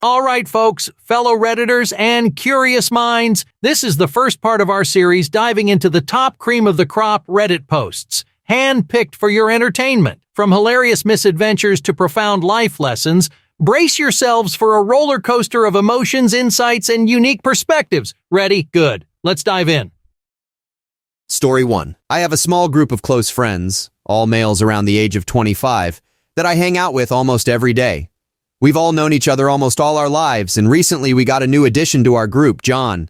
All right, folks, fellow Redditors and curious minds, this is the first part of our series diving into the top cream of the crop Reddit posts, hand-picked for your entertainment. From hilarious misadventures to profound life lessons, brace yourselves for a roller coaster of emotions, insights, and unique perspectives. Ready? Good. Let's dive in. Story 1. I have a small group of close friends, all males around the age of 25, that I hang out with almost every day. We've all known each other almost all our lives, and recently we got a new addition to our group, John.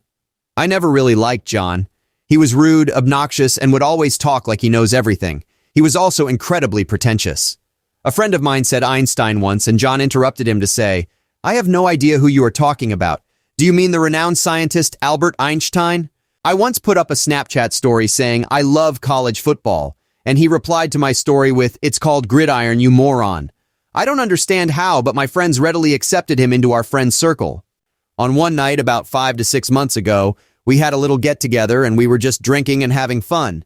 I never really liked John. He was rude, obnoxious, and would always talk like he knows everything. He was also incredibly pretentious. A friend of mine said Einstein once, and John interrupted him to say, "I have no idea who you are talking about. Do you mean the renowned scientist Albert Einstein?" I once put up a Snapchat story saying, "I love college football," and he replied to my story with, "It's called gridiron, you moron." I don't understand how, but my friends readily accepted him into our friend circle. On one night about 5 to 6 months ago, we had a little get-together and we were just drinking and having fun.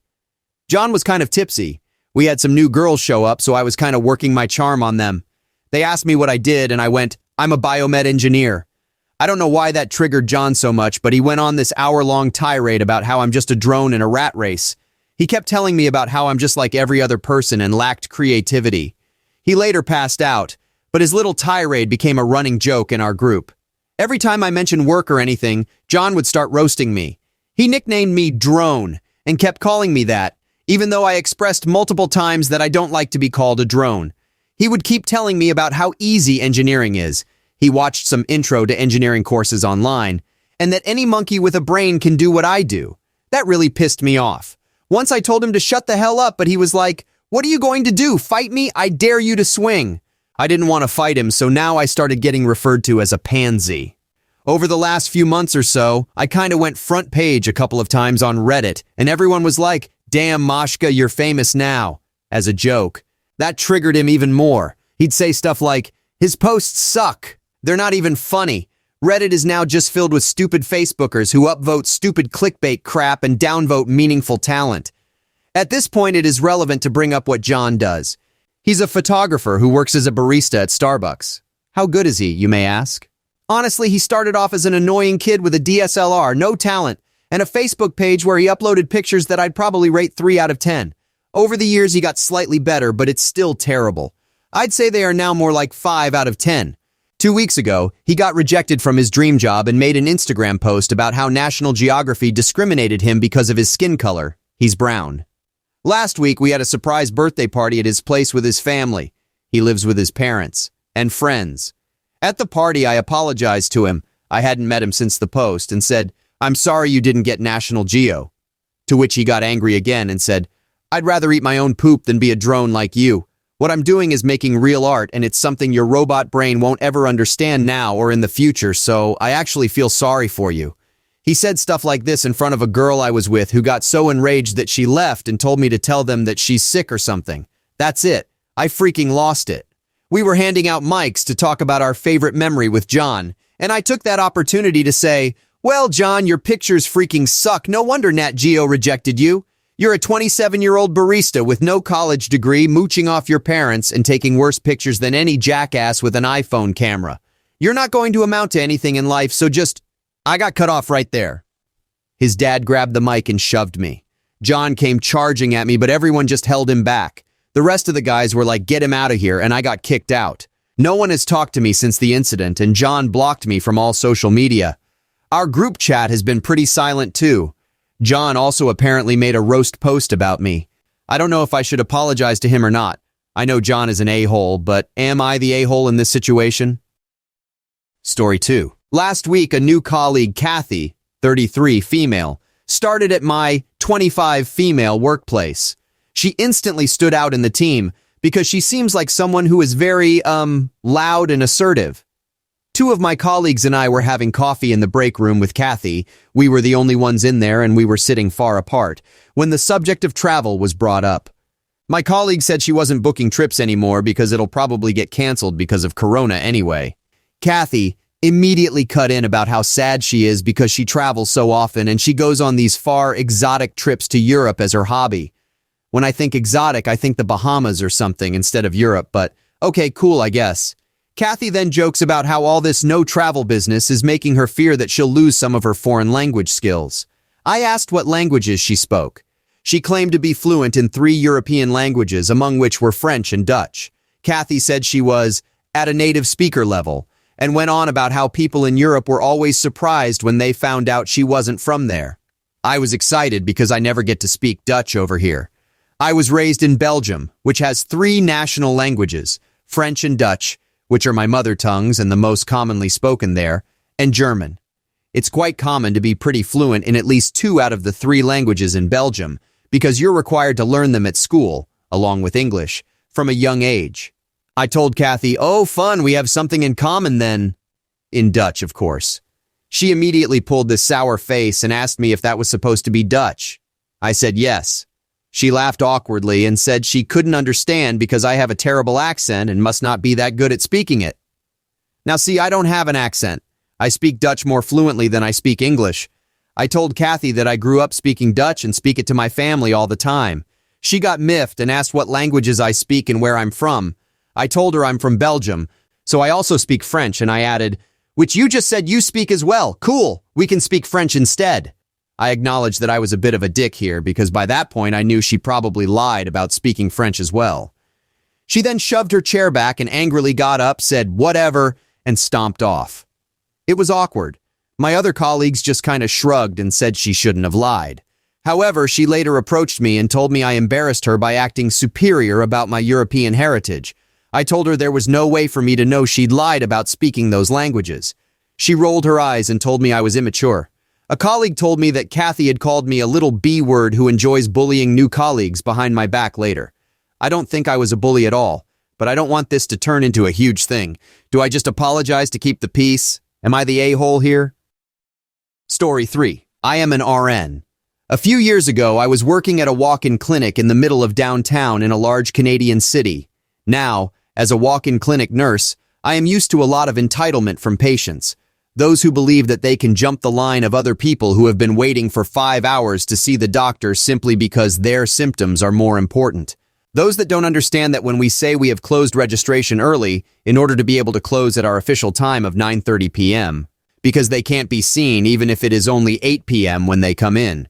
John was kind of tipsy. We had some new girls show up, so I was kind of working my charm on them. They asked me what I did, and I went, "I'm a biomed engineer." I don't know why that triggered John so much, but he went on this hour-long tirade about how I'm just a drone in a rat race. He kept telling me about how I'm just like every other person and lacked creativity. He later passed out, but his little tirade became a running joke in our group. Every time I mentioned work or anything, John would start roasting me. He nicknamed me Drone and kept calling me that, even though I expressed multiple times that I don't like to be called a drone. He would keep telling me about how easy engineering is. He watched some intro to engineering courses online, and that any monkey with a brain can do what I do. That really pissed me off. Once I told him to shut the hell up, but he was like, "What are you going to do? Fight me? I dare you to swing." I didn't want to fight him, so now I started getting referred to as a pansy. Over the last few months or so, I kind of went front page a couple of times on Reddit, and everyone was like, "Damn, Mashka, you're famous now," as a joke. That triggered him even more. He'd say stuff like, "His posts suck. They're not even funny. Reddit is now just filled with stupid Facebookers who upvote stupid clickbait crap and downvote meaningful talent." At this point, it is relevant to bring up what John does. He's a photographer who works as a barista at Starbucks. How good is he, you may ask? Honestly, he started off as an annoying kid with a DSLR, no talent, and a Facebook page where he uploaded pictures that I'd probably rate 3 out of 10. Over the years, he got slightly better, but it's still terrible. I'd say they are now more like 5 out of 10. 2 weeks ago, he got rejected from his dream job and made an Instagram post about how National Geography discriminated him because of his skin color. He's brown. Last week, we had a surprise birthday party at his place with his family. He lives with his parents and friends. At the party, I apologized to him. I hadn't met him since the post and said, "I'm sorry you didn't get National Geo." To which he got angry again and said, "I'd rather eat my own poop than be a drone like you. What I'm doing is making real art, and it's something your robot brain won't ever understand now or in the future, so I actually feel sorry for you." He said stuff like this in front of a girl I was with who got so enraged that she left and told me to tell them that she's sick or something. That's it. I freaking lost it. We were handing out mics to talk about our favorite memory with John, and I took that opportunity to say, "Well, John, your pictures freaking suck. No wonder Nat Geo rejected you. You're a 27-year-old barista with no college degree, mooching off your parents and taking worse pictures than any jackass with an iPhone camera. You're not going to amount to anything in life, so just..." I got cut off right there. His dad grabbed the mic and shoved me. John came charging at me, but everyone just held him back. The rest of the guys were like, "Get him out of here," and I got kicked out. No one has talked to me since the incident, and John blocked me from all social media. Our group chat has been pretty silent too. John also apparently made a roast post about me. I don't know if I should apologize to him or not. I know John is an a-hole, but am I the a-hole in this situation? Story 2. Last week, a new colleague, Kathy, 33, female, started at my 25 female workplace. She instantly stood out in the team because she seems like someone who is very, loud and assertive. 2 of my colleagues and I were having coffee in the break room with Kathy. We were the only ones in there and we were sitting far apart when the subject of travel was brought up. My colleague said she wasn't booking trips anymore because it'll probably get canceled because of Corona anyway. Kathy immediately cut in about how sad she is because she travels so often and she goes on these far exotic trips to Europe as her hobby. When I think exotic, I think the Bahamas or something instead of Europe, but okay, cool, I guess. Kathy then jokes about how all this no-travel business is making her fear that she'll lose some of her foreign language skills. I asked what languages she spoke. She claimed to be fluent in 3 European languages, among which were French and Dutch. Kathy said she was at a native speaker level, and went on about how people in Europe were always surprised when they found out she wasn't from there. I was excited because I never get to speak Dutch over here. I was raised in Belgium, which has 3 national languages, French and Dutch, which are my mother tongues and the most commonly spoken there, and German. It's quite common to be pretty fluent in at least 2 out of the 3 languages in Belgium, because you're required to learn them at school, along with English, from a young age. I told Kathy, "Oh, fun, we have something in common then." In Dutch, of course. She immediately pulled this sour face and asked me if that was supposed to be Dutch. I said yes. She laughed awkwardly and said she couldn't understand because I have a terrible accent and must not be that good at speaking it. Now see, I don't have an accent. I speak Dutch more fluently than I speak English. I told Kathy that I grew up speaking Dutch and speak it to my family all the time. She got miffed and asked what languages I speak and where I'm from. I told her I'm from Belgium, so I also speak French, and I added, "Which you just said you speak as well. Cool, we can speak French instead." I acknowledged that I was a bit of a dick here because by that point I knew she probably lied about speaking French as well. She then shoved her chair back and angrily got up, said whatever, and stomped off. It was awkward. My other colleagues just kind of shrugged and said she shouldn't have lied. However, she later approached me and told me I embarrassed her by acting superior about my European heritage. I told her there was no way for me to know she'd lied about speaking those languages. She rolled her eyes and told me I was immature. A colleague told me that Kathy had called me a little B-word who enjoys bullying new colleagues behind my back later. I don't think I was a bully at all, but I don't want this to turn into a huge thing. Do I just apologize to keep the peace? Am I the a-hole here? Story 3. I am an RN. A few years ago, I was working at a walk-in clinic in the middle of downtown in a large Canadian city. Now, as a walk-in clinic nurse, I am used to a lot of entitlement from patients. Those who believe that they can jump the line of other people who have been waiting for 5 hours to see the doctor simply because their symptoms are more important. Those that don't understand that when we say we have closed registration early in order to be able to close at our official time of 9:30 p.m., because they can't be seen even if it is only 8 p.m. when they come in.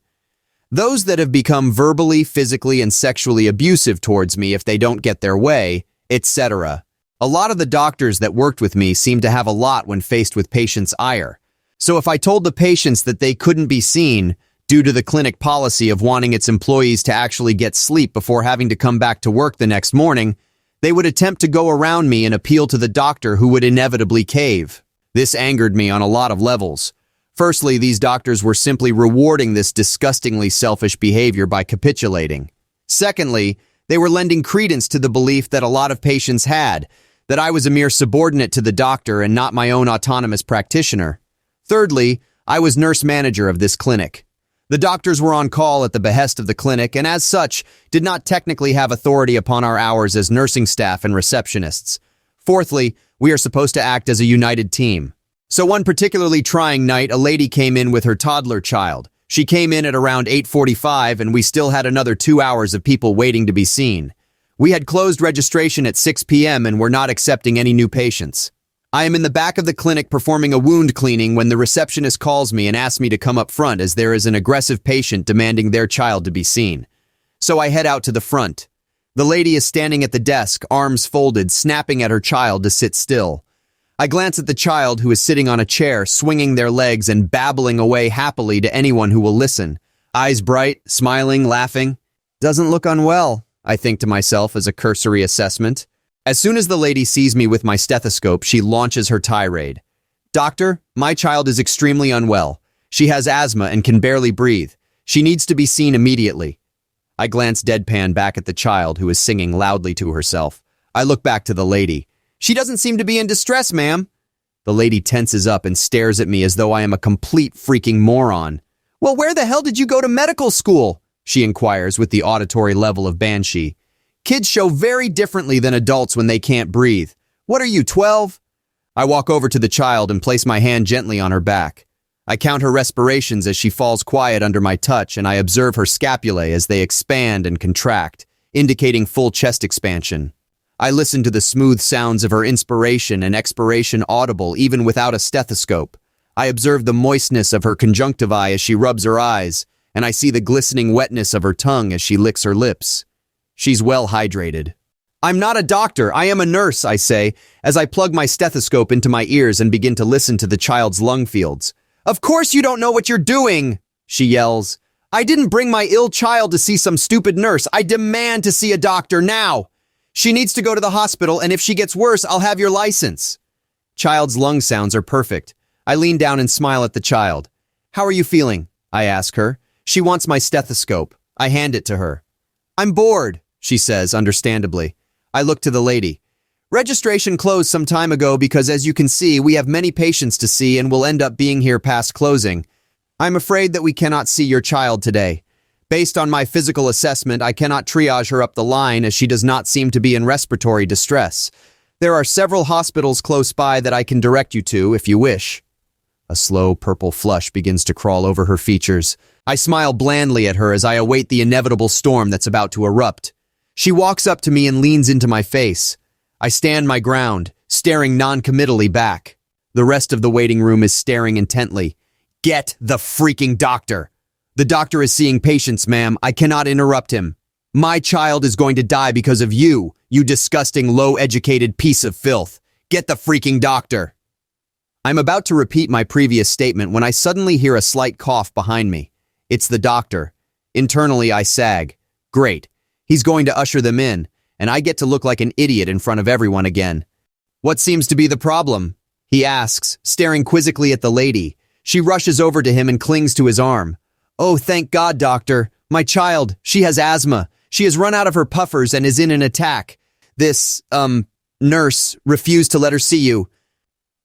Those that have become verbally, physically, and sexually abusive towards me if they don't get their way, etc. A lot of the doctors that worked with me seemed to have a lot when faced with patients' ire. So if I told the patients that they couldn't be seen due to the clinic policy of wanting its employees to actually get sleep before having to come back to work the next morning, they would attempt to go around me and appeal to the doctor who would inevitably cave. This angered me on a lot of levels. Firstly, these doctors were simply rewarding this disgustingly selfish behavior by capitulating. Secondly, they were lending credence to the belief that a lot of patients had, that I was a mere subordinate to the doctor and not my own autonomous practitioner. Thirdly, I was nurse manager of this clinic. The doctors were on call at the behest of the clinic and as such did not technically have authority upon our hours as nursing staff and receptionists. Fourthly, we are supposed to act as a united team. So one particularly trying night, a lady came in with her toddler child. She came in at around 8:45 and we still had another 2 hours of people waiting to be seen. We had closed registration at 6 p.m. and were not accepting any new patients. I am in the back of the clinic performing a wound cleaning when the receptionist calls me and asks me to come up front as there is an aggressive patient demanding their child to be seen. So I head out to the front. The lady is standing at the desk, arms folded, snapping at her child to sit still. I glance at the child who is sitting on a chair, swinging their legs and babbling away happily to anyone who will listen. Eyes bright, smiling, laughing. Doesn't look unwell, I think to myself as a cursory assessment. As soon as the lady sees me with my stethoscope, she launches her tirade. "Doctor, my child is extremely unwell. She has asthma and can barely breathe. She needs to be seen immediately." I glance deadpan back at the child who is singing loudly to herself. I look back to the lady. "She doesn't seem to be in distress, ma'am." The lady tenses up and stares at me as though I am a complete freaking moron. "Well, where the hell did you go to medical school?" she inquires with the auditory level of banshee. "Kids show very differently than adults when they can't breathe. What are you, 12? I walk over to the child and place my hand gently on her back. I count her respirations as she falls quiet under my touch, and I observe her scapulae as they expand and contract, indicating full chest expansion. I listen to the smooth sounds of her inspiration and expiration audible even without a stethoscope. I observe the moistness of her conjunctivae as she rubs her eyes, and I see the glistening wetness of her tongue as she licks her lips. She's well hydrated. I'm not a doctor, I am a nurse, I say, as I plug my stethoscope into my ears and begin to listen to the child's lung fields. Of course you don't know what you're doing, she yells. I didn't bring my ill child to see some stupid nurse. I demand to see a doctor now. She needs to go to the hospital, and if she gets worse, I'll have your license. Child's lung sounds are perfect. I lean down and smile at the child. How are you feeling? I ask her. She wants my stethoscope. I hand it to her. I'm bored, she says, understandably. I look to the lady. Registration closed some time ago because, as you can see, we have many patients to see and will end up being here past closing. I'm afraid that we cannot see your child today. Based on my physical assessment, I cannot triage her up the line as she does not seem to be in respiratory distress. There are several hospitals close by that I can direct you to if you wish. A slow purple flush begins to crawl over her features. I smile blandly at her as I await the inevitable storm that's about to erupt. She walks up to me and leans into my face. I stand my ground, staring non-committally back. The rest of the waiting room is staring intently. Get the freaking doctor! The doctor is seeing patients, ma'am. I cannot interrupt him. My child is going to die because of you, you disgusting, low-educated piece of filth. Get the freaking doctor! I'm about to repeat my previous statement when I suddenly hear a slight cough behind me. It's the doctor. Internally, I sag. Great. He's going to usher them in, and I get to look like an idiot in front of everyone again. What seems to be the problem? He asks, staring quizzically at the lady. She rushes over to him and clings to his arm. Oh, thank God, doctor. My child, she has asthma. She has run out of her puffers and is in an attack. This, nurse refused to let her see you.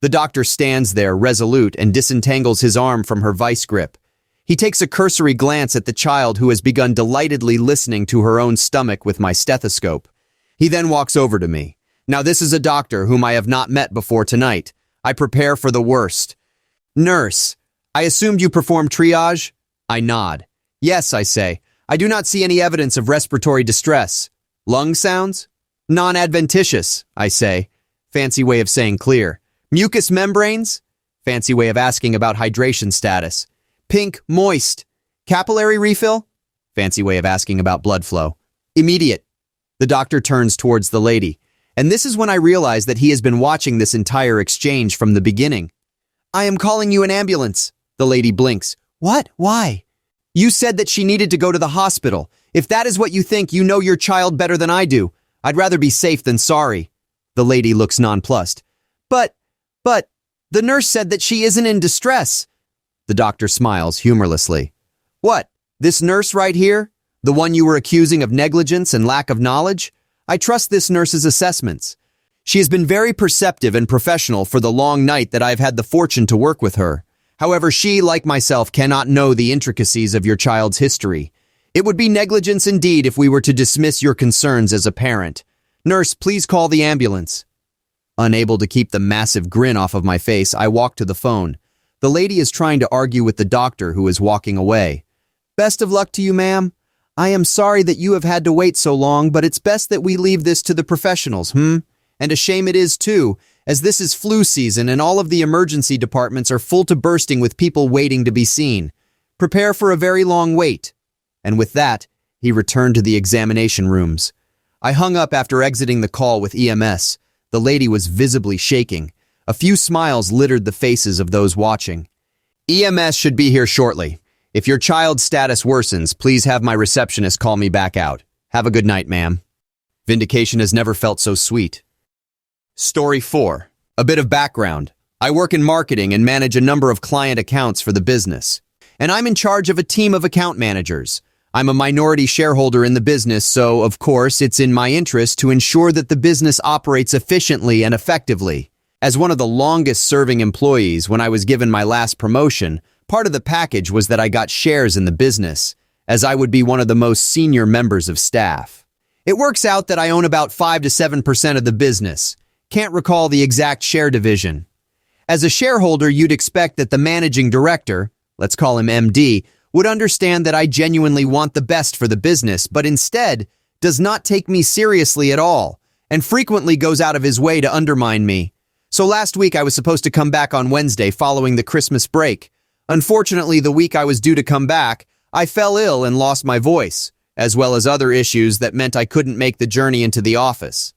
The doctor stands there, resolute, and disentangles his arm from her vice grip. He takes a cursory glance at the child who has begun delightedly listening to her own stomach with my stethoscope. He then walks over to me. Now this is a doctor whom I have not met before tonight. I prepare for the worst. Nurse, I assumed you performed triage? I nod. Yes, I say. I do not see any evidence of respiratory distress. Lung sounds? Non-adventitious, I say. Fancy way of saying clear. Mucous membranes? Fancy way of asking about hydration status. Pink, moist. Capillary refill? Fancy way of asking about blood flow. Immediate. The doctor turns towards the lady, and this is when I realize that he has been watching this entire exchange from the beginning. I am calling you an ambulance. The lady blinks. What? Why? You said that she needed to go to the hospital. If that is what you think, you know your child better than I do. I'd rather be safe than sorry. The lady looks nonplussed. But, the nurse said that she isn't in distress. The doctor smiles humorlessly. What, this nurse right here? The one you were accusing of negligence and lack of knowledge? I trust this nurse's assessments. She has been very perceptive and professional for the long night that I've had the fortune to work with her. However, she, like myself, cannot know the intricacies of your child's history. It would be negligence indeed if we were to dismiss your concerns as a parent. Nurse, please call the ambulance. Unable to keep the massive grin off of my face, I walk to the phone. The lady is trying to argue with the doctor who is walking away. Best of luck to you, ma'am. I am sorry that you have had to wait so long, but it's best that we leave this to the professionals, And a shame it is too, as this is flu season and all of the emergency departments are full to bursting with people waiting to be seen. Prepare for a very long wait. And with that, he returned to the examination rooms. I hung up after exiting the call with EMS. The lady was visibly shaking. A few smiles littered the faces of those watching. EMS should be here shortly. If your child's status worsens, please have my receptionist call me back out. Have a good night, ma'am. Vindication has never felt so sweet. Story 4. A bit of background. I work in marketing and manage a number of client accounts for the business. And I'm in charge of a team of account managers. I'm a minority shareholder in the business, so, of course, it's in my interest to ensure that the business operates efficiently and effectively. As one of the longest-serving employees when I was given my last promotion, part of the package was that I got shares in the business, as I would be one of the most senior members of staff. It works out that I own about 5 to 7% of the business. Can't recall the exact share division. As a shareholder, you'd expect that the managing director, let's call him MD, would understand that I genuinely want the best for the business, but instead does not take me seriously at all, and frequently goes out of his way to undermine me. So last week I was supposed to come back on Wednesday following the Christmas break. Unfortunately, the week I was due to come back, I fell ill and lost my voice, as well as other issues that meant I couldn't make the journey into the office.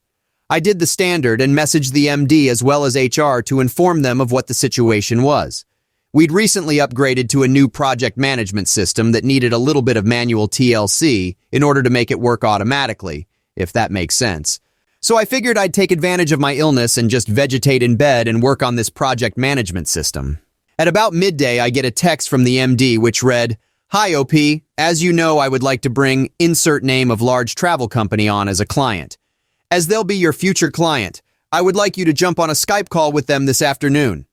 I did the standard and messaged the MD as well as HR to inform them of what the situation was. We'd recently upgraded to a new project management system that needed a little bit of manual TLC in order to make it work automatically, if that makes sense. So I figured I'd take advantage of my illness and just vegetate in bed and work on this project management system. At about midday, I get a text from the MD which read, "Hi OP, as you know, I would like to bring insert name of large travel company on as a client. As they'll be your future client, I would like you to jump on a Skype call with them this afternoon."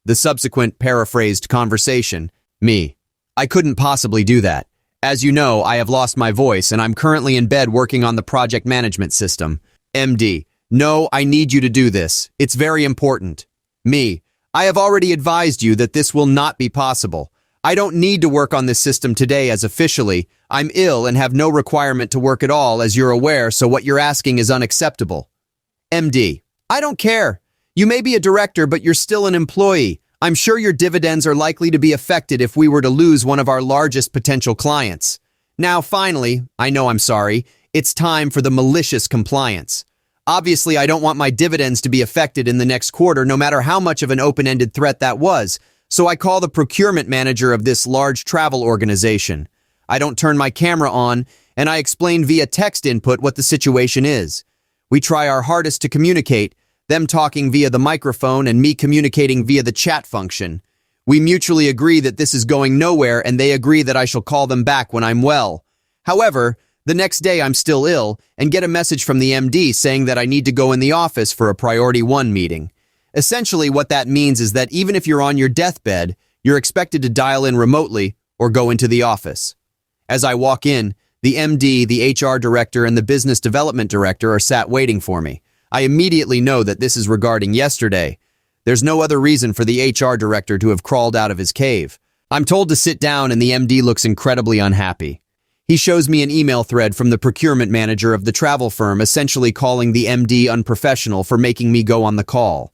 The subsequent paraphrased conversation, me. I couldn't possibly do that. As you know, I have lost my voice and I'm currently in bed working on the project management system. MD, no, I need you to do this. It's very important. Me, I have already advised you that this will not be possible. I don't need to work on this system today as officially. I'm ill and have no requirement to work at all as you're aware, so what you're asking is unacceptable. MD, I don't care. You may be a director, but you're still an employee. I'm sure your dividends are likely to be affected if we were to lose one of our largest potential clients. Now, finally, I know I'm sorry, it's time for the malicious compliance. Obviously, I don't want my dividends to be affected in the next quarter, no matter how much of an open-ended threat that was. So I call the procurement manager of this large travel organization. I don't turn my camera on, and I explain via text input what the situation is. We try our hardest to communicate, them talking via the microphone and me communicating via the chat function. We mutually agree that this is going nowhere, and they agree that I shall call them back when I'm well. However, the next day I'm still ill and get a message from the MD saying that I need to go in the office for a priority 1 meeting. Essentially, what that means is that even if you're on your deathbed, you're expected to dial in remotely or go into the office. As I walk in, the MD, the HR director, and the business development director are sat waiting for me. I immediately know that this is regarding yesterday. There's no other reason for the HR director to have crawled out of his cave. I'm told to sit down and the MD looks incredibly unhappy. He shows me an email thread from the procurement manager of the travel firm essentially calling the MD unprofessional for making me go on the call,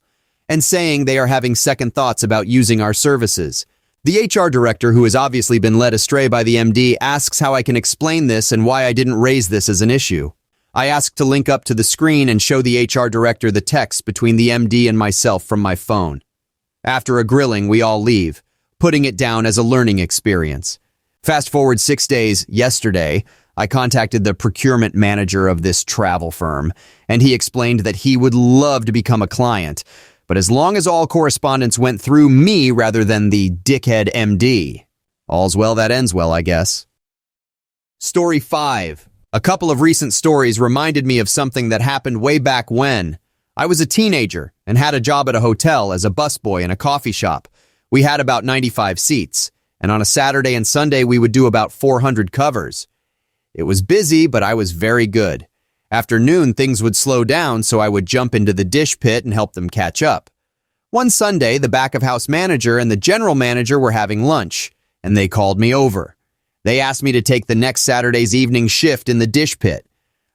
and saying they are having second thoughts about using our services. The HR director, who has obviously been led astray by the MD, asks how I can explain this and why I didn't raise this as an issue. I ask to link up to the screen and show the HR director the text between the MD and myself from my phone. After a grilling, we all leave, putting it down as a learning experience. Fast forward 6 days, yesterday, I contacted the procurement manager of this travel firm, and he explained that he would love to become a client, but as long as all correspondence went through me rather than the dickhead MD. All's well that ends well, I guess. Story 5. A couple of recent stories reminded me of something that happened way back when. I was a teenager and had a job at a hotel as a busboy in a coffee shop. We had about 95 seats, and on a Saturday and Sunday we would do about 400 covers. It was busy, but I was very good. After noon, things would slow down, so I would jump into the dish pit and help them catch up. One Sunday, the back-of-house manager and the general manager were having lunch, and they called me over. They asked me to take the next Saturday's evening shift in the dish pit.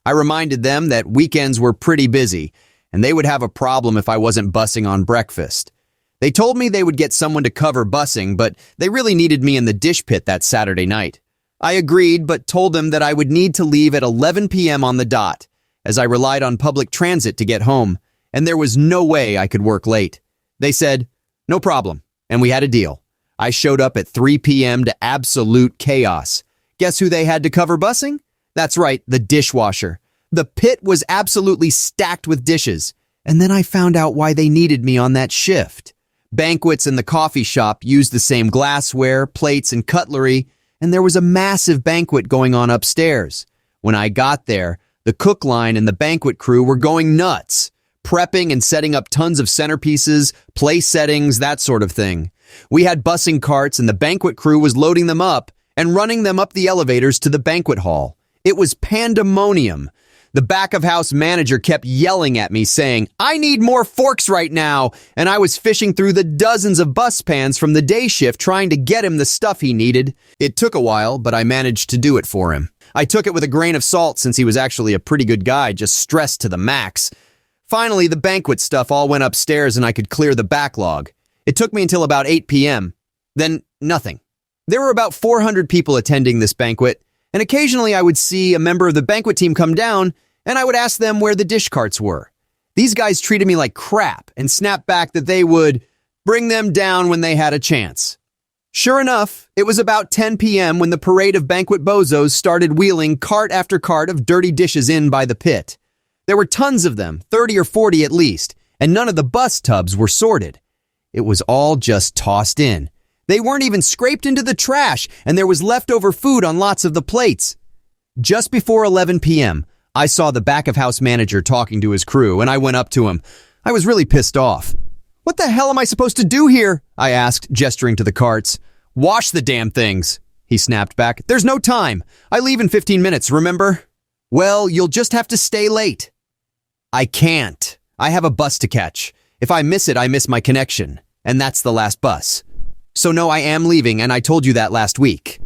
I reminded them that weekends were pretty busy, and they would have a problem if I wasn't bussing on breakfast. They told me they would get someone to cover bussing, but they really needed me in the dish pit that Saturday night. I agreed, but told them that I would need to leave at 11 p.m. on the dot, as I relied on public transit to get home, and there was no way I could work late. They said, "No problem," and we had a deal. I showed up at 3 p.m. to absolute chaos. Guess who they had to cover bussing? That's right, the dishwasher. The pit was absolutely stacked with dishes, and then I found out why they needed me on that shift. Banquets in the coffee shop used the same glassware, plates, and cutlery, and there was a massive banquet going on upstairs. When I got there, the cook line and the banquet crew were going nuts, prepping and setting up tons of centerpieces, place settings, that sort of thing. We had bussing carts and the banquet crew was loading them up and running them up the elevators to the banquet hall. It was pandemonium. The back-of-house manager kept yelling at me, saying, "I need more forks right now," and I was fishing through the dozens of bus pans from the day shift trying to get him the stuff he needed. It took a while, but I managed to do it for him. I took it with a grain of salt since he was actually a pretty good guy, just stressed to the max. Finally, the banquet stuff all went upstairs and I could clear the backlog. It took me until about 8 p.m. Then, nothing. There were about 400 people attending this banquet, and occasionally I would see a member of the banquet team come down, and I would ask them where the dish carts were. These guys treated me like crap and snapped back that they would bring them down when they had a chance. Sure enough, it was about 10 p.m. when the parade of banquet bozos started wheeling cart after cart of dirty dishes in by the pit. There were tons of them, 30 or 40 at least, and none of the bus tubs were sorted. It was all just tossed in. They weren't even scraped into the trash, and there was leftover food on lots of the plates. Just before 11 p.m., I saw the back-of-house manager talking to his crew, and I went up to him. I was really pissed off. "What the hell am I supposed to do here?" I asked, gesturing to the carts. "Wash the damn things," he snapped back. "There's no time. I leave in 15 minutes, remember?" "Well, you'll just have to stay late." "I can't. I have a bus to catch. If I miss it, I miss my connection, and that's the last bus. So no, I am leaving, and I told you that last week."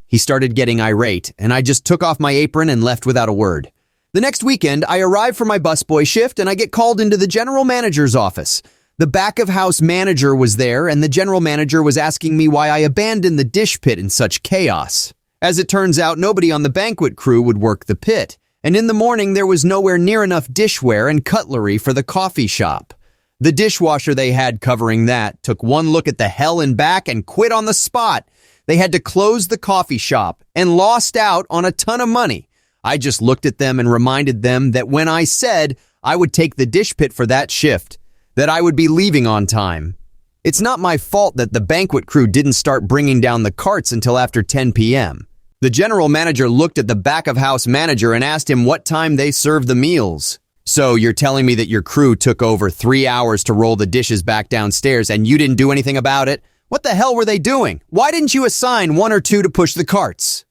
He started getting irate, and I just took off my apron and left without a word. The next weekend, I arrive for my busboy shift, and I get called into the general manager's office. The back-of-house manager was there, and the general manager was asking me why I abandoned the dish pit in such chaos. As it turns out, nobody on the banquet crew would work the pit, and in the morning there was nowhere near enough dishware and cutlery for the coffee shop. The dishwasher they had covering that took one look at the hell and back and quit on the spot. They had to close the coffee shop and lost out on a ton of money. I just looked at them and reminded them that when I said I would take the dish pit for that shift, that I would be leaving on time. It's not my fault that the banquet crew didn't start bringing down the carts until after 10 p.m. The general manager looked at the back-of-house manager and asked him what time they served the meals. "So you're telling me that your crew took over 3 hours to roll the dishes back downstairs and you didn't do anything about it? What the hell were they doing? Why didn't you assign one or two to push the carts?"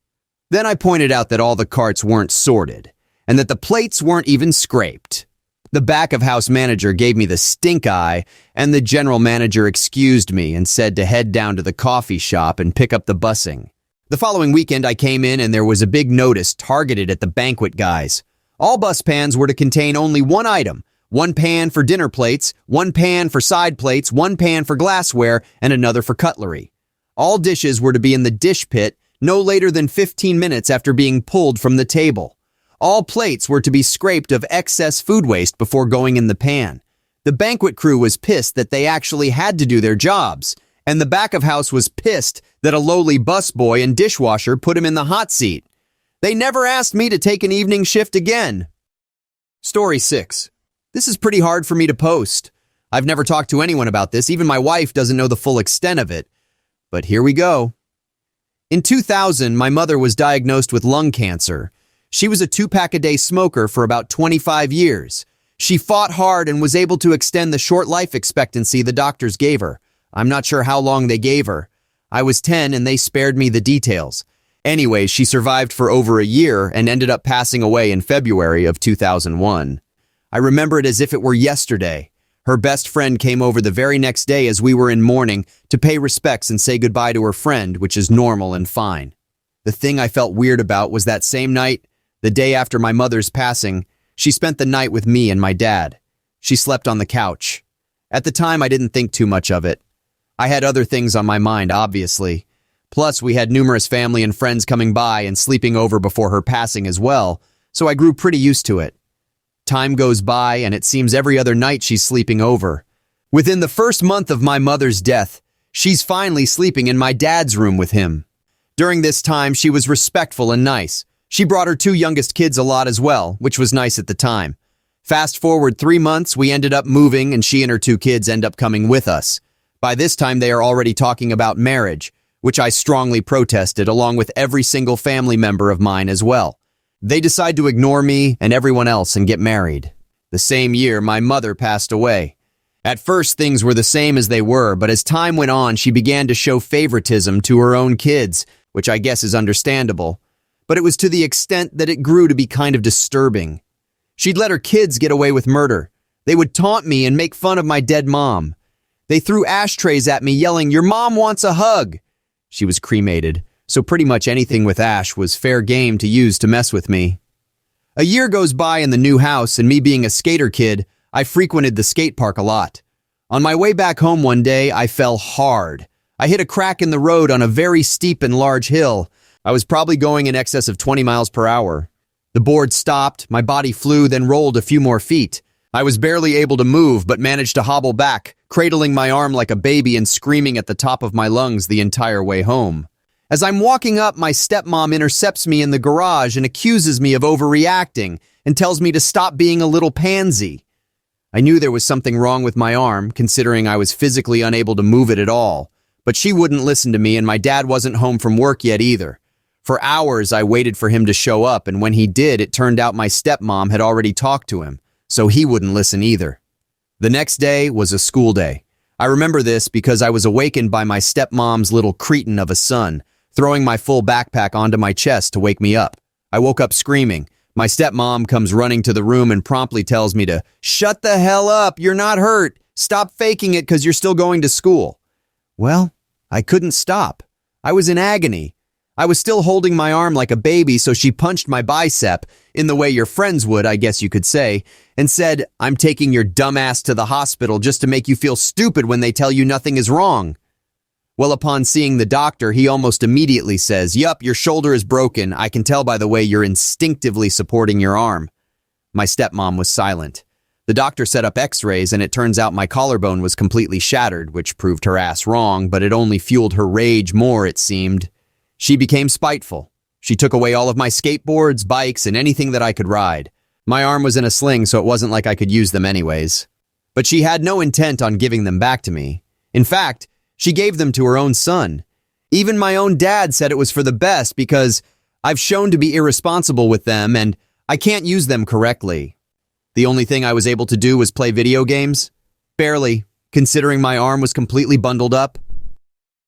Then I pointed out that all the carts weren't sorted and that the plates weren't even scraped. The back-of-house manager gave me the stink eye, and the general manager excused me and said to head down to the coffee shop and pick up the busing. The following weekend I came in and there was a big notice targeted at the banquet guys. All bus pans were to contain only one item, one pan for dinner plates, one pan for side plates, one pan for glassware, and another for cutlery. All dishes were to be in the dish pit no later than 15 minutes after being pulled from the table. All plates were to be scraped of excess food waste before going in the pan. The banquet crew was pissed that they actually had to do their jobs, and the back of house was pissed that a lowly busboy and dishwasher put him in the hot seat. They never asked me to take an evening shift again. Story 6. This is pretty hard for me to post. I've never talked to anyone about this. Even my wife doesn't know the full extent of it. But here we go. In 2000, my mother was diagnosed with lung cancer. She was a 2-pack-a-day smoker for about 25 years. She fought hard and was able to extend the short life expectancy the doctors gave her. I'm not sure how long they gave her. I was 10 and they spared me the details. Anyway, she survived for over a year and ended up passing away in February of 2001. I remember it as if it were yesterday. Her best friend came over the very next day as we were in mourning to pay respects and say goodbye to her friend, which is normal and fine. The thing I felt weird about was that same night, the day after my mother's passing, she spent the night with me and my dad. She slept on the couch. At the time, I didn't think too much of it. I had other things on my mind, obviously. Plus, we had numerous family and friends coming by and sleeping over before her passing as well, so I grew pretty used to it. Time goes by, and it seems every other night she's sleeping over. Within the first month of my mother's death, she's finally sleeping in my dad's room with him. During this time, she was respectful and nice. She brought her 2 youngest kids a lot as well, which was nice at the time. Fast forward 3 months, we ended up moving, and she and her 2 kids end up coming with us. By this time, they are already talking about marriage, which I strongly protested, along with every single family member of mine as well. They decide to ignore me and everyone else and get married. The same year, my mother passed away. At first, things were the same as they were, but as time went on, she began to show favoritism to her own kids, which I guess is understandable. But it was to the extent that it grew to be kind of disturbing. She'd let her kids get away with murder. They would taunt me and make fun of my dead mom. They threw ashtrays at me yelling, "Your mom wants a hug." She was cremated, so pretty much anything with ash was fair game to use to mess with me. A year goes by in the new house, and me being a skater kid, I frequented the skate park a lot. On my way back home one day, I fell hard. I hit a crack in the road on a very steep and large hill. I was probably going in excess of 20 miles per hour. The board stopped, my body flew, then rolled a few more feet. I was barely able to move, but managed to hobble back, cradling my arm like a baby and screaming at the top of my lungs the entire way home. As I'm walking up, my stepmom intercepts me in the garage and accuses me of overreacting and tells me to stop being a little pansy. I knew there was something wrong with my arm, considering I was physically unable to move it at all. But she wouldn't listen to me, and my dad wasn't home from work yet either. For hours, I waited for him to show up, and when he did, it turned out my stepmom had already talked to him, so he wouldn't listen either. The next day was a school day. I remember this because I was awakened by my stepmom's little cretin of a son, throwing my full backpack onto my chest to wake me up. I woke up screaming. My stepmom comes running to the room and promptly tells me to, "Shut the hell up, you're not hurt. Stop faking it because you're still going to school." Well, I couldn't stop. I was in agony. I was still holding my arm like a baby, so she punched my bicep, in the way your friends would, I guess you could say, and said, "I'm taking your dumb ass to the hospital just to make you feel stupid when they tell you nothing is wrong." Well, upon seeing the doctor, he almost immediately says, "Yup, your shoulder is broken. I can tell by the way you're instinctively supporting your arm." My stepmom was silent. The doctor set up x-rays, and it turns out my collarbone was completely shattered, which proved her ass wrong, but it only fueled her rage more, it seemed. She became spiteful. She took away all of my skateboards, bikes, and anything that I could ride. My arm was in a sling, so it wasn't like I could use them anyways. But she had no intent on giving them back to me. In fact, she gave them to her own son. Even my own dad said it was for the best because I've shown to be irresponsible with them and I can't use them correctly. The only thing I was able to do was play video games. Barely, considering my arm was completely bundled up.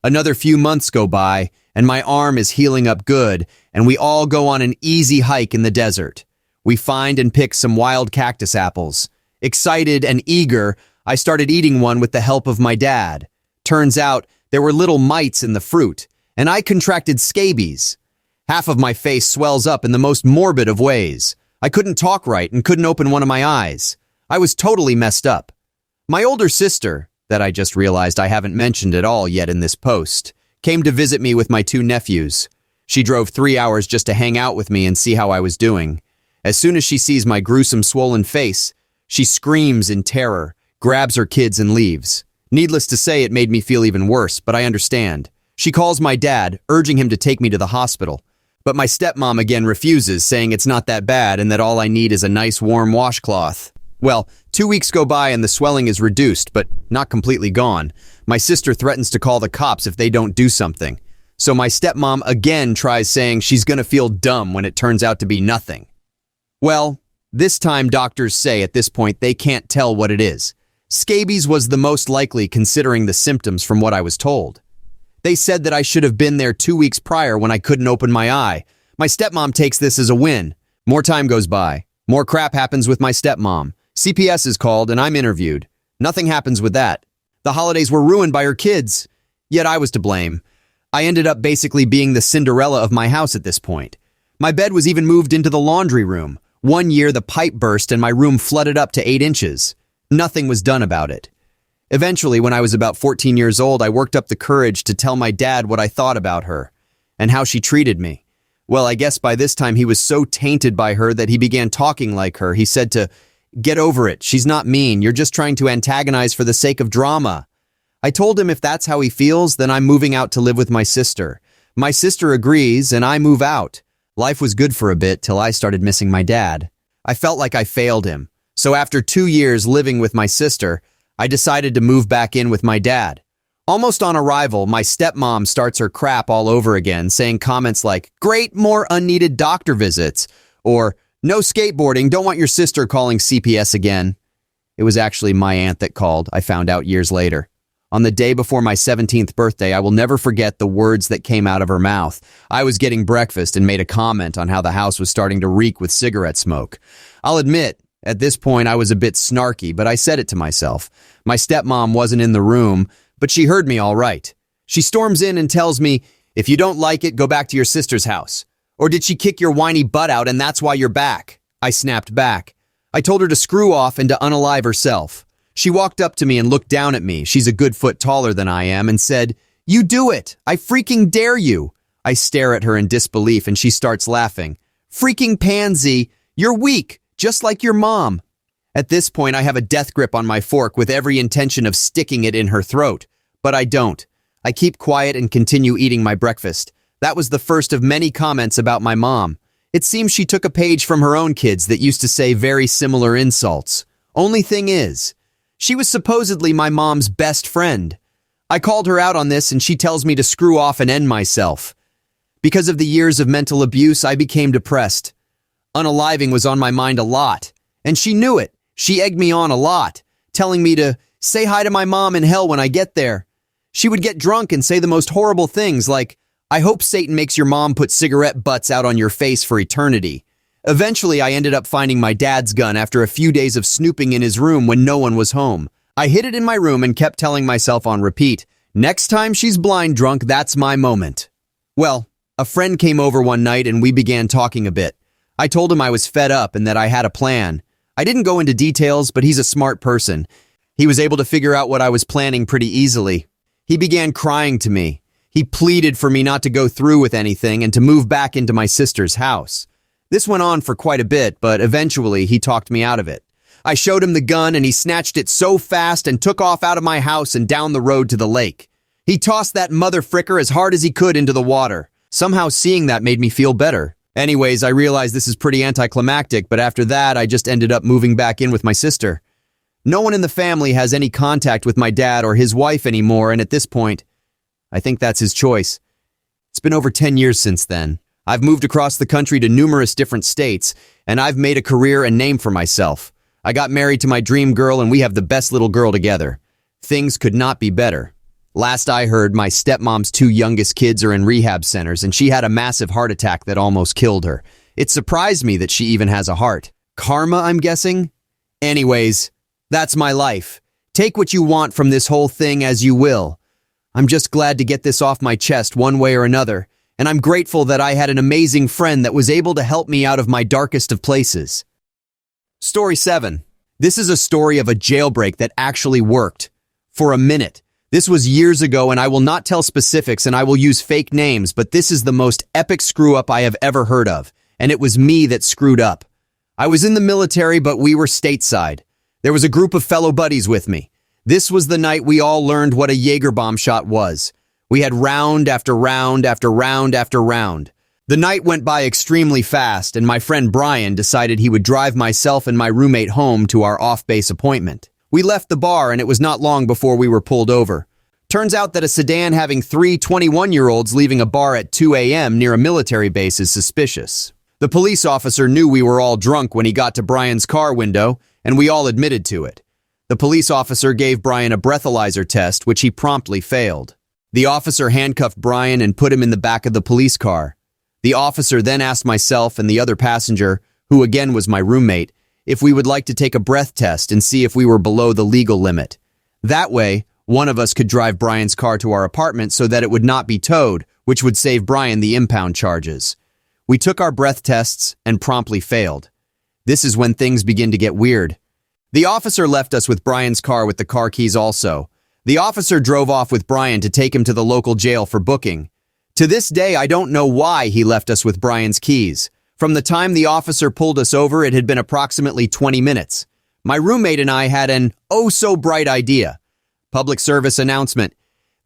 Another few months go by and my arm is healing up good and we all go on an easy hike in the desert. We find and pick some wild cactus apples. Excited and eager, I started eating one with the help of my dad. Turns out there were little mites in the fruit, and I contracted scabies. Half of my face swells up in the most morbid of ways. I couldn't talk right and couldn't open one of my eyes. I was totally messed up. My older sister, that I just realized I haven't mentioned at all yet in this post, came to visit me with my 2 nephews. She drove 3 hours just to hang out with me and see how I was doing. As soon as she sees my gruesome swollen face, she screams in terror, grabs her kids and leaves. Needless to say, it made me feel even worse, but I understand. She calls my dad, urging him to take me to the hospital. But my stepmom again refuses, saying it's not that bad and that all I need is a nice warm washcloth. Well, 2 weeks go by and the swelling is reduced, but not completely gone. My sister threatens to call the cops if they don't do something. So my stepmom again tries saying she's gonna feel dumb when it turns out to be nothing. Well, this time doctors say at this point they can't tell what it is. Scabies was the most likely considering the symptoms from what I was told. They said that I should have been there 2 weeks prior when I couldn't open my eye. My stepmom takes this as a win. More time goes by. More crap happens with my stepmom. CPS is called and I'm interviewed. Nothing happens with that. The holidays were ruined by her kids. Yet I was to blame. I ended up basically being the Cinderella of my house at this point. My bed was even moved into the laundry room. 1 year the pipe burst and my room flooded up to 8 inches. Nothing was done about it. Eventually, when I was about 14 years old, I worked up the courage to tell my dad what I thought about her and how she treated me. Well, I guess by this time he was so tainted by her that he began talking like her. He said to, "Get over it. She's not mean. You're just trying to antagonize for the sake of drama." I told him if that's how he feels, then I'm moving out to live with my sister. My sister agrees and I move out. Life was good for a bit till I started missing my dad. I felt like I failed him. So after 2 years living with my sister, I decided to move back in with my dad. Almost on arrival, my stepmom starts her crap all over again, saying comments like, "Great, more unneeded doctor visits," or "No skateboarding, don't want your sister calling CPS again." It was actually my aunt that called, I found out years later. On the day before my 17th birthday, I will never forget the words that came out of her mouth. I was getting breakfast and made a comment on how the house was starting to reek with cigarette smoke. I'll admit, at this point I was a bit snarky, but I said it to myself. My stepmom wasn't in the room, but she heard me all right. She storms in and tells me, "If you don't like it, go back to your sister's house. Or did she kick your whiny butt out and that's why you're back?" I snapped back. I told her to screw off and to unalive herself. She walked up to me and looked down at me. She's a good foot taller than I am and said, "You do it! I freaking dare you!" I stare at her in disbelief and she starts laughing. "Freaking pansy! You're weak, just like your mom." At this point, I have a death grip on my fork with every intention of sticking it in her throat. But I don't. I keep quiet and continue eating my breakfast. That was the first of many comments about my mom. It seems she took a page from her own kids that used to say very similar insults. Only thing is, she was supposedly my mom's best friend. I called her out on this and she tells me to screw off and end myself. Because of the years of mental abuse, I became depressed. Unaliving was on my mind a lot, and she knew it. She egged me on a lot, telling me to say hi to my mom in hell when I get there. She would get drunk and say the most horrible things like, "I hope Satan makes your mom put cigarette butts out on your face for eternity." Eventually, I ended up finding my dad's gun after a few days of snooping in his room when no one was home. I hid it in my room and kept telling myself on repeat, "Next time she's blind drunk, that's my moment." Well, a friend came over one night and we began talking a bit. I told him I was fed up and that I had a plan. I didn't go into details, but he's a smart person. He was able to figure out what I was planning pretty easily. He began crying to me. He pleaded for me not to go through with anything and to move back into my sister's house. This went on for quite a bit, but eventually he talked me out of it. I showed him the gun and he snatched it so fast and took off out of my house and down the road to the lake. He tossed that mother fricker as hard as he could into the water. Somehow seeing that made me feel better. Anyways, I realized this is pretty anticlimactic, but after that I just ended up moving back in with my sister. No one in the family has any contact with my dad or his wife anymore, and at this point, I think that's his choice. It's been over 10 years since then. I've moved across the country to numerous different states, and I've made a career and name for myself. I got married to my dream girl, and we have the best little girl together. Things could not be better. Last I heard, my stepmom's 2 youngest kids are in rehab centers, and she had a massive heart attack that almost killed her. It surprised me that she even has a heart. Karma, I'm guessing? Anyways, that's my life. Take what you want from this whole thing as you will. I'm just glad to get this off my chest one way or another, and I'm grateful that I had an amazing friend that was able to help me out of my darkest of places. Story 7. This is a story of a jailbreak that actually worked. For a minute. This was years ago, and I will not tell specifics and I will use fake names, but this is the most epic screw-up I have ever heard of, and it was me that screwed up. I was in the military, but we were stateside. There was a group of fellow buddies with me. This was the night we all learned what a Jaeger bomb shot was. We had round after round after round after round. The night went by extremely fast, and my friend Brian decided he would drive myself and my roommate home to our off-base appointment. We left the bar, and it was not long before we were pulled over. Turns out that a sedan having 3 21-year-olds leaving a bar at 2 a.m. near a military base is suspicious. The police officer knew we were all drunk when he got to Brian's car window, and we all admitted to it. The police officer gave Brian a breathalyzer test, which he promptly failed. The officer handcuffed Brian and put him in the back of the police car. The officer then asked myself and the other passenger, who again was my roommate, if we would like to take a breath test and see if we were below the legal limit. That way, one of us could drive Brian's car to our apartment so that it would not be towed, which would save Brian the impound charges. We took our breath tests and promptly failed. This is when things begin to get weird. The officer left us with Brian's car with the car keys also. The officer drove off with Brian to take him to the local jail for booking. To this day, I don't know why he left us with Brian's keys. From the time the officer pulled us over, it had been approximately 20 minutes. My roommate and I had an oh-so-bright idea. Public service announcement.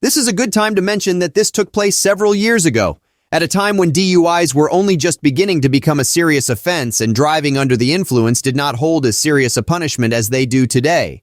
This is a good time to mention that this took place several years ago, at a time when DUIs were only just beginning to become a serious offense and driving under the influence did not hold as serious a punishment as they do today.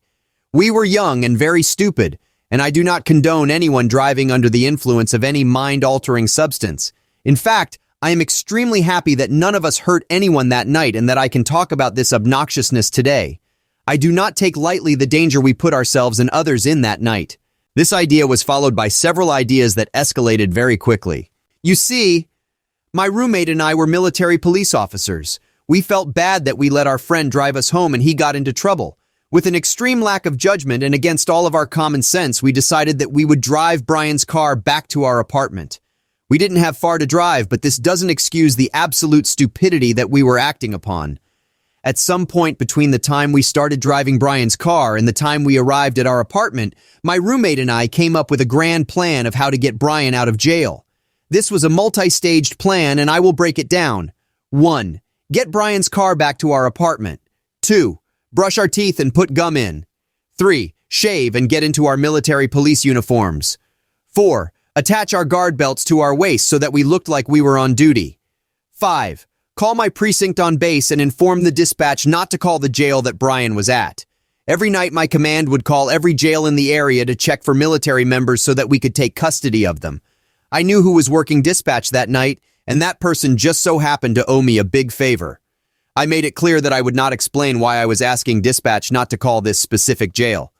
We were young and very stupid, and I do not condone anyone driving under the influence of any mind-altering substance. In fact, I am extremely happy that none of us hurt anyone that night and that I can talk about this obnoxiousness today. I do not take lightly the danger we put ourselves and others in that night. This idea was followed by several ideas that escalated very quickly. You see, my roommate and I were military police officers. We felt bad that we let our friend drive us home and he got into trouble. With an extreme lack of judgment and against all of our common sense, we decided that we would drive Brian's car back to our apartment. We didn't have far to drive, but this doesn't excuse the absolute stupidity that we were acting upon. At some point between the time we started driving Brian's car and the time we arrived at our apartment, my roommate and I came up with a grand plan of how to get Brian out of jail. This was a multi-staged plan, and I will break it down. 1. Get Brian's car back to our apartment. 2. Brush our teeth and put gum in. 3. Shave and get into our military police uniforms. 4. Attach our guard belts to our waists so that we looked like we were on duty. 5. Call my precinct on base and inform the dispatch not to call the jail that Brian was at. Every night my command would call every jail in the area to check for military members so that we could take custody of them. I knew who was working dispatch that night, and that person just so happened to owe me a big favor. I made it clear that I would not explain why I was asking dispatch not to call this specific jail.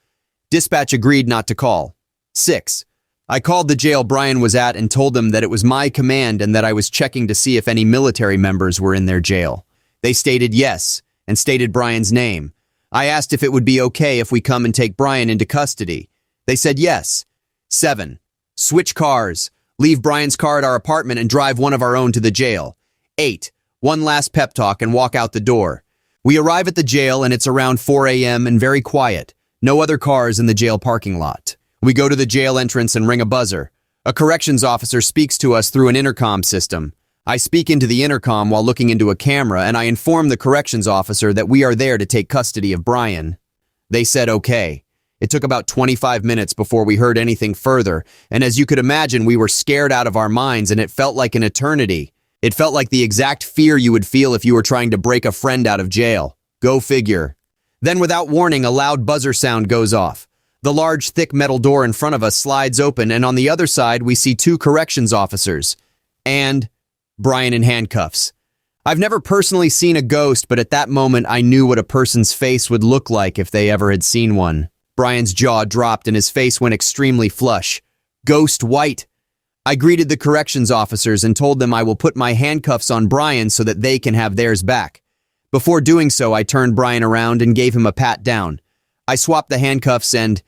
Dispatch agreed not to call. 6. I called the jail Brian was at and told them that it was my command and that I was checking to see if any military members were in their jail. They stated yes, and stated Brian's name. I asked if it would be okay if we come and take Brian into custody. They said yes. 7. Switch cars. Leave Brian's car at our apartment and drive one of our own to the jail. 8. One last pep talk and walk out the door. We arrive at the jail and it's around 4 a.m. and very quiet. No other cars in the jail parking lot. We go to the jail entrance and ring a buzzer. A corrections officer speaks to us through an intercom system. I speak into the intercom while looking into a camera and I inform the corrections officer that we are there to take custody of Brian. They said okay. It took about 25 minutes before we heard anything further, and as you could imagine, we were scared out of our minds and it felt like an eternity. It felt like the exact fear you would feel if you were trying to break a friend out of jail. Go figure. Then without warning, a loud buzzer sound goes off. The large, thick metal door in front of us slides open, and on the other side, we see 2 corrections officers. And Brian in handcuffs. I've never personally seen a ghost, but at that moment, I knew what a person's face would look like if they ever had seen one. Brian's jaw dropped and his face went extremely flush. Ghost white. I greeted the corrections officers and told them I will put my handcuffs on Brian so that they can have theirs back. Before doing so, I turned Brian around and gave him a pat down. I swapped the handcuffs and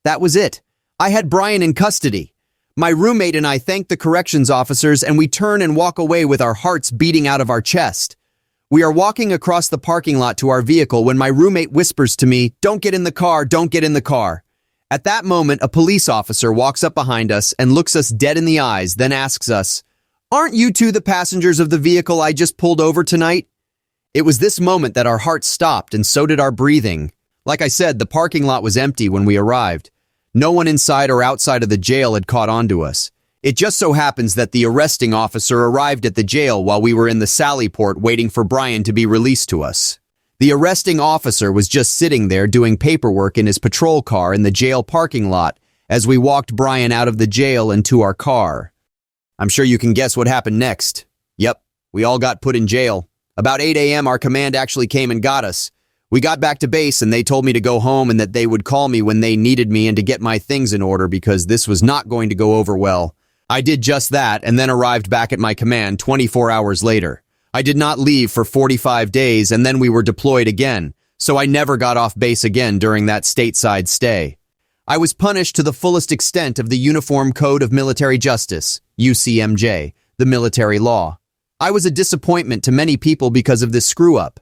that was it. I had Brian in custody. My roommate and I thanked the corrections officers and we turn and walk away with our hearts beating out of our chest. We are walking across the parking lot to our vehicle when my roommate whispers to me, "Don't get in the car, don't get in the car." At that moment, a police officer walks up behind us and looks us dead in the eyes, then asks us, "Aren't you two the passengers of the vehicle I just pulled over tonight?" It was this moment that our hearts stopped and so did our breathing. Like I said, the parking lot was empty when we arrived. No one inside or outside of the jail had caught on to us. It just so happens that the arresting officer arrived at the jail while we were in the sally port waiting for Brian to be released to us. The arresting officer was just sitting there doing paperwork in his patrol car in the jail parking lot as we walked Brian out of the jail and to our car. I'm sure you can guess what happened next. Yep, we all got put in jail. About 8 a.m. our command actually came and got us. We got back to base and they told me to go home and that they would call me when they needed me and to get my things in order because this was not going to go over well. I did just that and then arrived back at my command 24 hours later. I did not leave for 45 days and then we were deployed again, so I never got off base again during that stateside stay. I was punished to the fullest extent of the Uniform Code of Military Justice, UCMJ, the military law. I was a disappointment to many people because of this screw-up.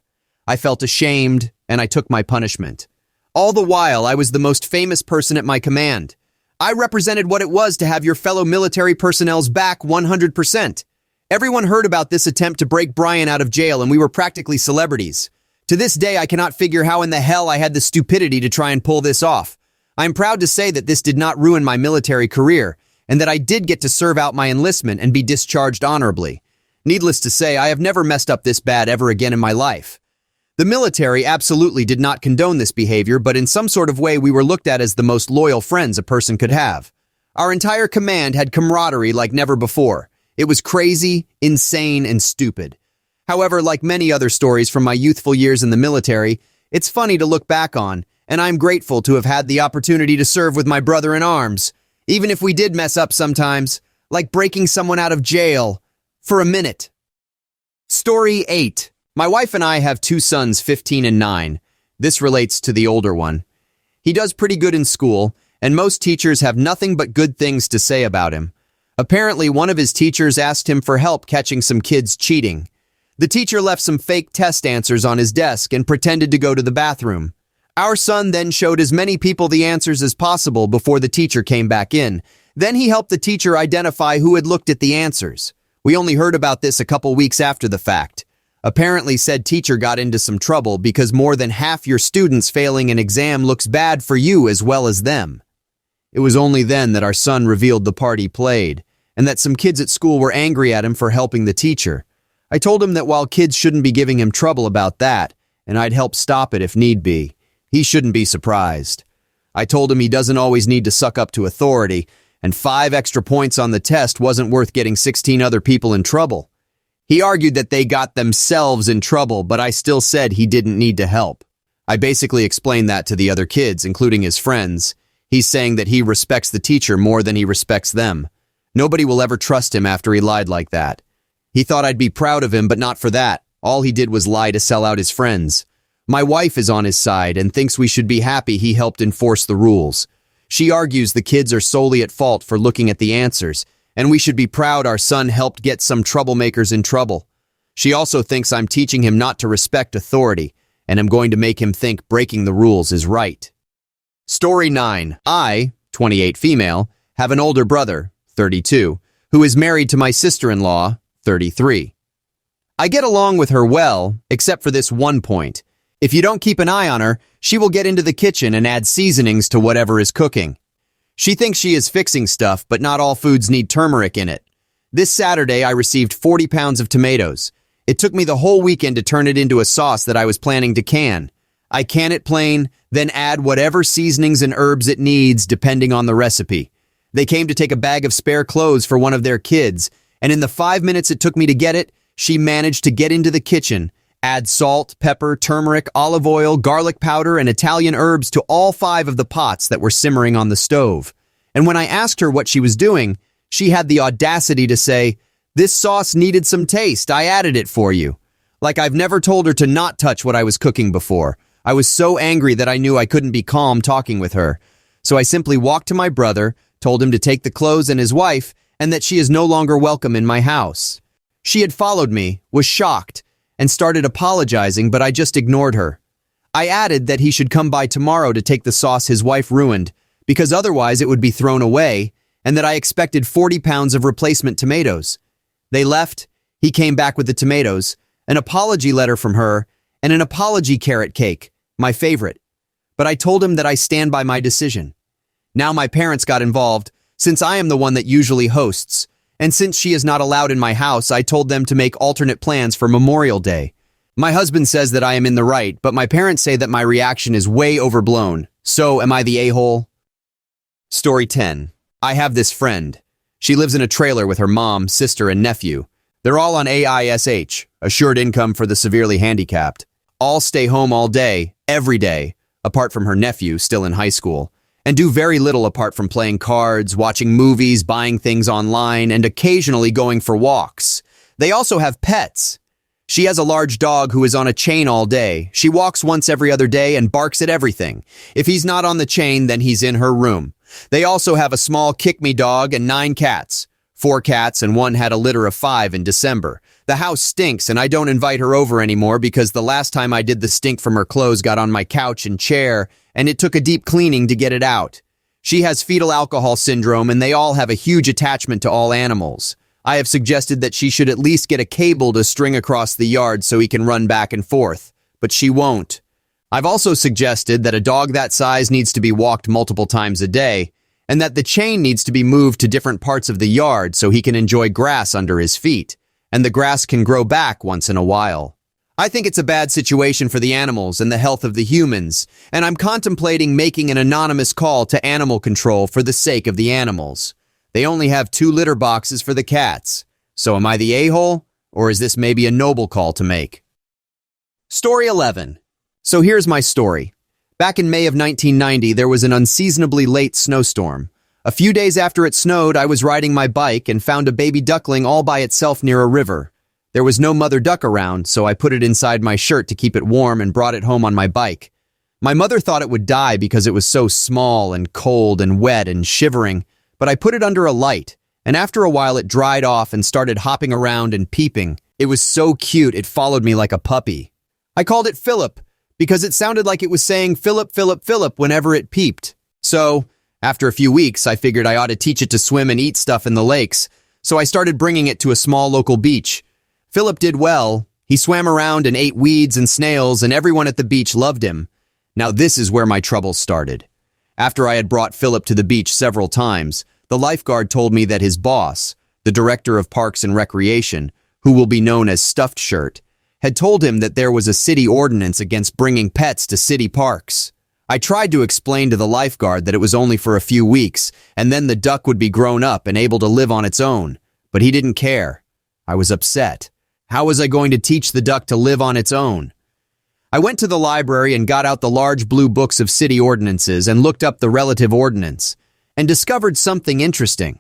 I felt ashamed and I took my punishment. All the while, I was the most famous person at my command. I represented what it was to have your fellow military personnel's back 100%. Everyone heard about this attempt to break Brian out of jail and we were practically celebrities. To this day, I cannot figure how in the hell I had the stupidity to try and pull this off. I am proud to say that this did not ruin my military career and that I did get to serve out my enlistment and be discharged honorably. Needless to say, I have never messed up this bad ever again in my life. The military absolutely did not condone this behavior, but in some sort of way we were looked at as the most loyal friends a person could have. Our entire command had camaraderie like never before. It was crazy, insane, and stupid. However, like many other stories from my youthful years in the military, it's funny to look back on, and I'm grateful to have had the opportunity to serve with my brother in arms, even if we did mess up sometimes, like breaking someone out of jail for a minute. Story 8. My wife and I have two sons, 15 and 9. This relates to the older one. He does pretty good in school, and most teachers have nothing but good things to say about him. Apparently, one of his teachers asked him for help catching some kids cheating. The teacher left some fake test answers on his desk and pretended to go to the bathroom. Our son then showed as many people the answers as possible before the teacher came back in. Then he helped the teacher identify who had looked at the answers. We only heard about this a couple weeks after the fact. Apparently, said teacher got into some trouble because more than half your students failing an exam looks bad for you as well as them. It was only then that our son revealed the part he played, and that some kids at school were angry at him for helping the teacher. I told him that while kids shouldn't be giving him trouble about that, and I'd help stop it if need be, he shouldn't be surprised. I told him he doesn't always need to suck up to authority, and 5 extra points on the test wasn't worth getting 16 other people in trouble. He argued that they got themselves in trouble, but I still said he didn't need to help. I basically explained that to the other kids, including his friends. He's saying that he respects the teacher more than he respects them. Nobody will ever trust him after he lied like that. He thought I'd be proud of him, but not for that. All he did was lie to sell out his friends. My wife is on his side and thinks we should be happy he helped enforce the rules. She argues the kids are solely at fault for looking at the answers, and we should be proud our son helped get some troublemakers in trouble. She also thinks I'm teaching him not to respect authority, and I'm going to make him think breaking the rules is right. Story 9. I, 28 female, have an older brother, 32, who is married to my sister-in-law, 33. I get along with her well, except for this one point. If you don't keep an eye on her, she will get into the kitchen and add seasonings to whatever is cooking. She thinks she is fixing stuff, but not all foods need turmeric in it. This Saturday, I received 40 pounds of tomatoes. It took me the whole weekend to turn it into a sauce that I was planning to can. I can it plain, then add whatever seasonings and herbs it needs depending on the recipe. They came to take a bag of spare clothes for one of their kids, and in the 5 minutes it took me to get it, she managed to get into the kitchen, add salt, pepper, turmeric, olive oil, garlic powder, and Italian herbs to all 5 of the pots that were simmering on the stove. And when I asked her what she was doing, she had the audacity to say, "This sauce needed some taste, I added it for you." Like I've never told her to not touch what I was cooking before. I was so angry that I knew I couldn't be calm talking with her. So I simply walked to my brother, told him to take the clothes and his wife, and that she is no longer welcome in my house. She had followed me, was shocked, and started apologizing, but I just ignored her. I added that he should come by tomorrow to take the sauce his wife ruined, because otherwise it would be thrown away, and that I expected 40 pounds of replacement tomatoes. They left, he came back with the tomatoes, an apology letter from her, and an apology carrot cake, my favorite. But I told him that I stand by my decision. Now my parents got involved, since I am the one that usually hosts, and since she is not allowed in my house, I told them to make alternate plans for Memorial Day. My husband says that I am in the right, but my parents say that my reaction is way overblown. So am I the a-hole? Story 10. I have this friend. She lives in a trailer with her mom, sister, and nephew. They're all on AISH, Assured Income for the Severely Handicapped. All stay home all day, every day, apart from her nephew, still in high school, and do very little apart from playing cards, watching movies, buying things online, and occasionally going for walks. They also have pets. She has a large dog who is on a chain all day. She walks once every other day and barks at everything. If he's not on the chain, then he's in her room. They also have a small kick-me dog and 9 cats. 4 cats and 1 had a litter of 5 in December. The house stinks and I don't invite her over anymore because the last time I did, the stink from her clothes got on my couch and chair, and it took a deep cleaning to get it out. She has fetal alcohol syndrome and they all have a huge attachment to all animals. I have suggested that she should at least get a cable to string across the yard so he can run back and forth, but she won't. I've also suggested that a dog that size needs to be walked multiple times a day, and that the chain needs to be moved to different parts of the yard so he can enjoy grass under his feet, and the grass can grow back once in a while. I think it's a bad situation for the animals and the health of the humans, and I'm contemplating making an anonymous call to animal control for the sake of the animals. They only have 2 litter boxes for the cats. So am I the a-hole, or is this maybe a noble call to make? Story 11. So here's my story. Back in May of 1990, there was an unseasonably late snowstorm. A few days after it snowed, I was riding my bike and found a baby duckling all by itself near a river. There was no mother duck around, so I put it inside my shirt to keep it warm and brought it home on my bike. My mother thought it would die because it was so small and cold and wet and shivering, but I put it under a light, and after a while it dried off and started hopping around and peeping. It was so cute it followed me like a puppy. I called it Philip because it sounded like it was saying Philip, Philip, Philip whenever it peeped. So, after a few weeks, I figured I ought to teach it to swim and eat stuff in the lakes, so I started bringing it to a small local beach. Philip did well. He swam around and ate weeds and snails, and everyone at the beach loved him. Now this is where my troubles started. After I had brought Philip to the beach several times, the lifeguard told me that his boss, the director of Parks and Recreation, who will be known as Stuffed Shirt, had told him that there was a city ordinance against bringing pets to city parks. I tried to explain to the lifeguard that it was only for a few weeks, and then the duck would be grown up and able to live on its own, but he didn't care. I was upset. How was I going to teach the duck to live on its own? I went to the library and got out the large blue books of city ordinances and looked up the relative ordinance, and discovered something interesting.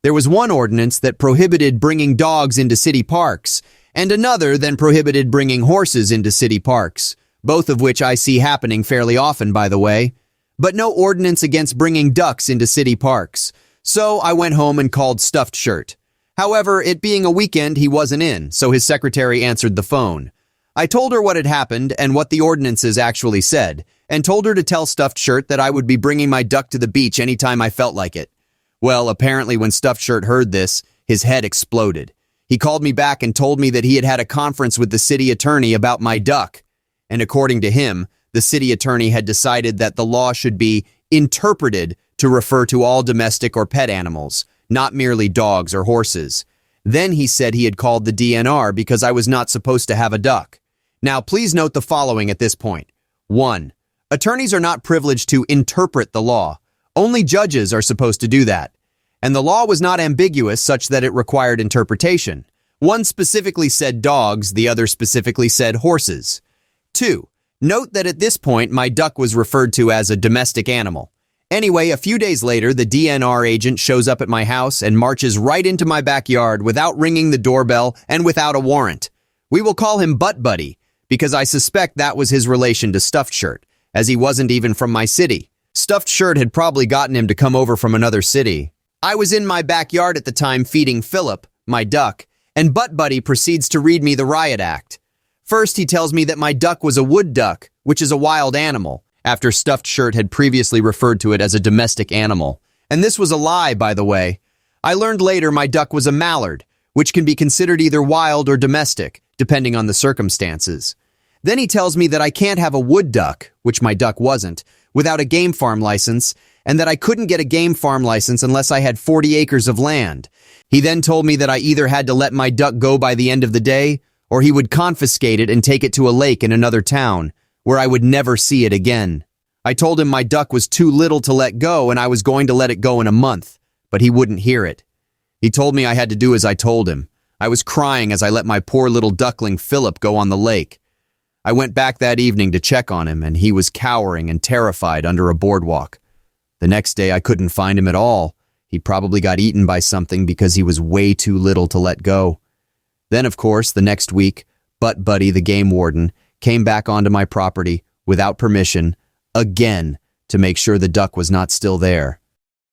There was one ordinance that prohibited bringing dogs into city parks, and another that prohibited bringing horses into city parks, both of which I see happening fairly often, by the way, but no ordinance against bringing ducks into city parks. So I went home and called Stuffed Shirt. However, it being a weekend, he wasn't in, so his secretary answered the phone. I told her what had happened and what the ordinances actually said, and told her to tell Stuffed Shirt that I would be bringing my duck to the beach anytime I felt like it. Well, apparently when Stuffed Shirt heard this, his head exploded. He called me back and told me that he had had a conference with the city attorney about my duck. And according to him, the city attorney had decided that the law should be interpreted to refer to all domestic or pet animals, not merely dogs or horses. Then he said he had called the DNR because I was not supposed to have a duck. Now, please note the following at this point. 1. Attorneys are not privileged to interpret the law. Only judges are supposed to do that. And the law was not ambiguous such that it required interpretation. One specifically said dogs, the other specifically said horses. 2. Note that at this point, my duck was referred to as a domestic animal. Anyway, a few days later, the DNR agent shows up at my house and marches right into my backyard without ringing the doorbell and without a warrant. We will call him Butt Buddy, because I suspect that was his relation to Stuffed Shirt, as he wasn't even from my city. Stuffed Shirt had probably gotten him to come over from another city. I was in my backyard at the time feeding Philip, my duck, and Butt Buddy proceeds to read me the riot act. First, he tells me that my duck was a wood duck, which is a wild animal, after Stuffed Shirt had previously referred to it as a domestic animal. And this was a lie, by the way. I learned later my duck was a mallard, which can be considered either wild or domestic, depending on the circumstances. Then he tells me that I can't have a wood duck, which my duck wasn't, without a game farm license, and that I couldn't get a game farm license unless I had 40 acres of land. He then told me that I either had to let my duck go by the end of the day, or he would confiscate it and take it to a lake in another town, where I would never see it again. I told him my duck was too little to let go and I was going to let it go in a month, but he wouldn't hear it. He told me I had to do as I told him. I was crying as I let my poor little duckling Philip go on the lake. I went back that evening to check on him, and he was cowering and terrified under a boardwalk. The next day I couldn't find him at all. He probably got eaten by something because he was way too little to let go. Then, of course, the next week, Butt Buddy, the game warden, came back onto my property without permission, again, to make sure the duck was not still there.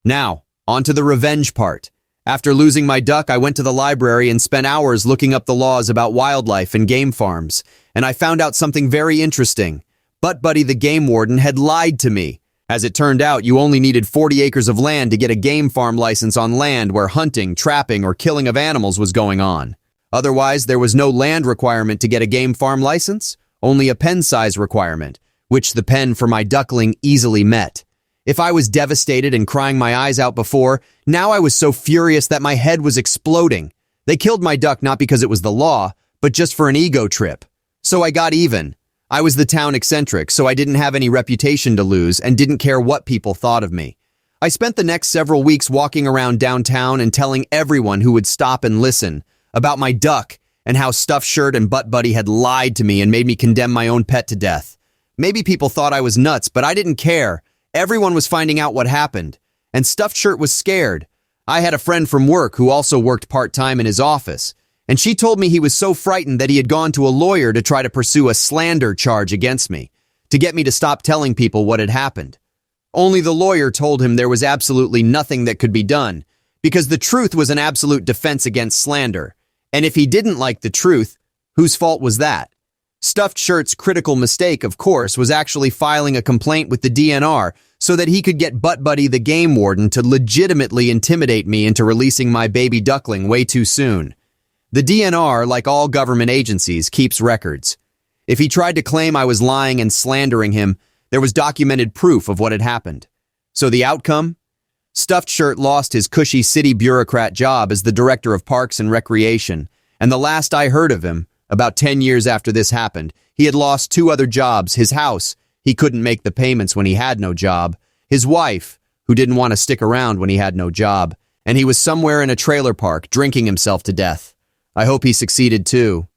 Now, on to the revenge part. After losing my duck, I went to the library and spent hours looking up the laws about wildlife and game farms, and I found out something very interesting. Butt Buddy, the game warden, had lied to me. As it turned out, you only needed 40 acres of land to get a game farm license on land where hunting, trapping, or killing of animals was going on. Otherwise, there was no land requirement to get a game farm license, only a pen size requirement, which the pen for my duckling easily met. If I was devastated and crying my eyes out before, now I was so furious that my head was exploding. They killed my duck not because it was the law, but just for an ego trip. So I got even. I was the town eccentric, so I didn't have any reputation to lose and didn't care what people thought of me. I spent the next several weeks walking around downtown and telling everyone who would stop and listen about my duck and how Stuffed Shirt and Butt Buddy had lied to me and made me condemn my own pet to death. Maybe people thought I was nuts, but I didn't care. Everyone was finding out what happened. And Stuffed Shirt was scared. I had a friend from work who also worked part-time in his office, and she told me he was so frightened that he had gone to a lawyer to try to pursue a slander charge against me, to get me to stop telling people what had happened. Only the lawyer told him there was absolutely nothing that could be done, because the truth was an absolute defense against slander. And if he didn't like the truth, whose fault was that? Stuffed Shirt's critical mistake, of course, was actually filing a complaint with the DNR so that he could get Butt Buddy the game warden to legitimately intimidate me into releasing my baby duckling way too soon. The DNR, like all government agencies, keeps records. If he tried to claim I was lying and slandering him, there was documented proof of what had happened. So the outcome? Stuffed Shirt lost his cushy city bureaucrat job as the director of Parks and Recreation, and the last I heard of him, about 10 years after this happened, he had lost 2 other jobs, his house, he couldn't make the payments when he had no job, his wife, who didn't want to stick around when he had no job, and he was somewhere in a trailer park drinking himself to death. I hope he succeeded too.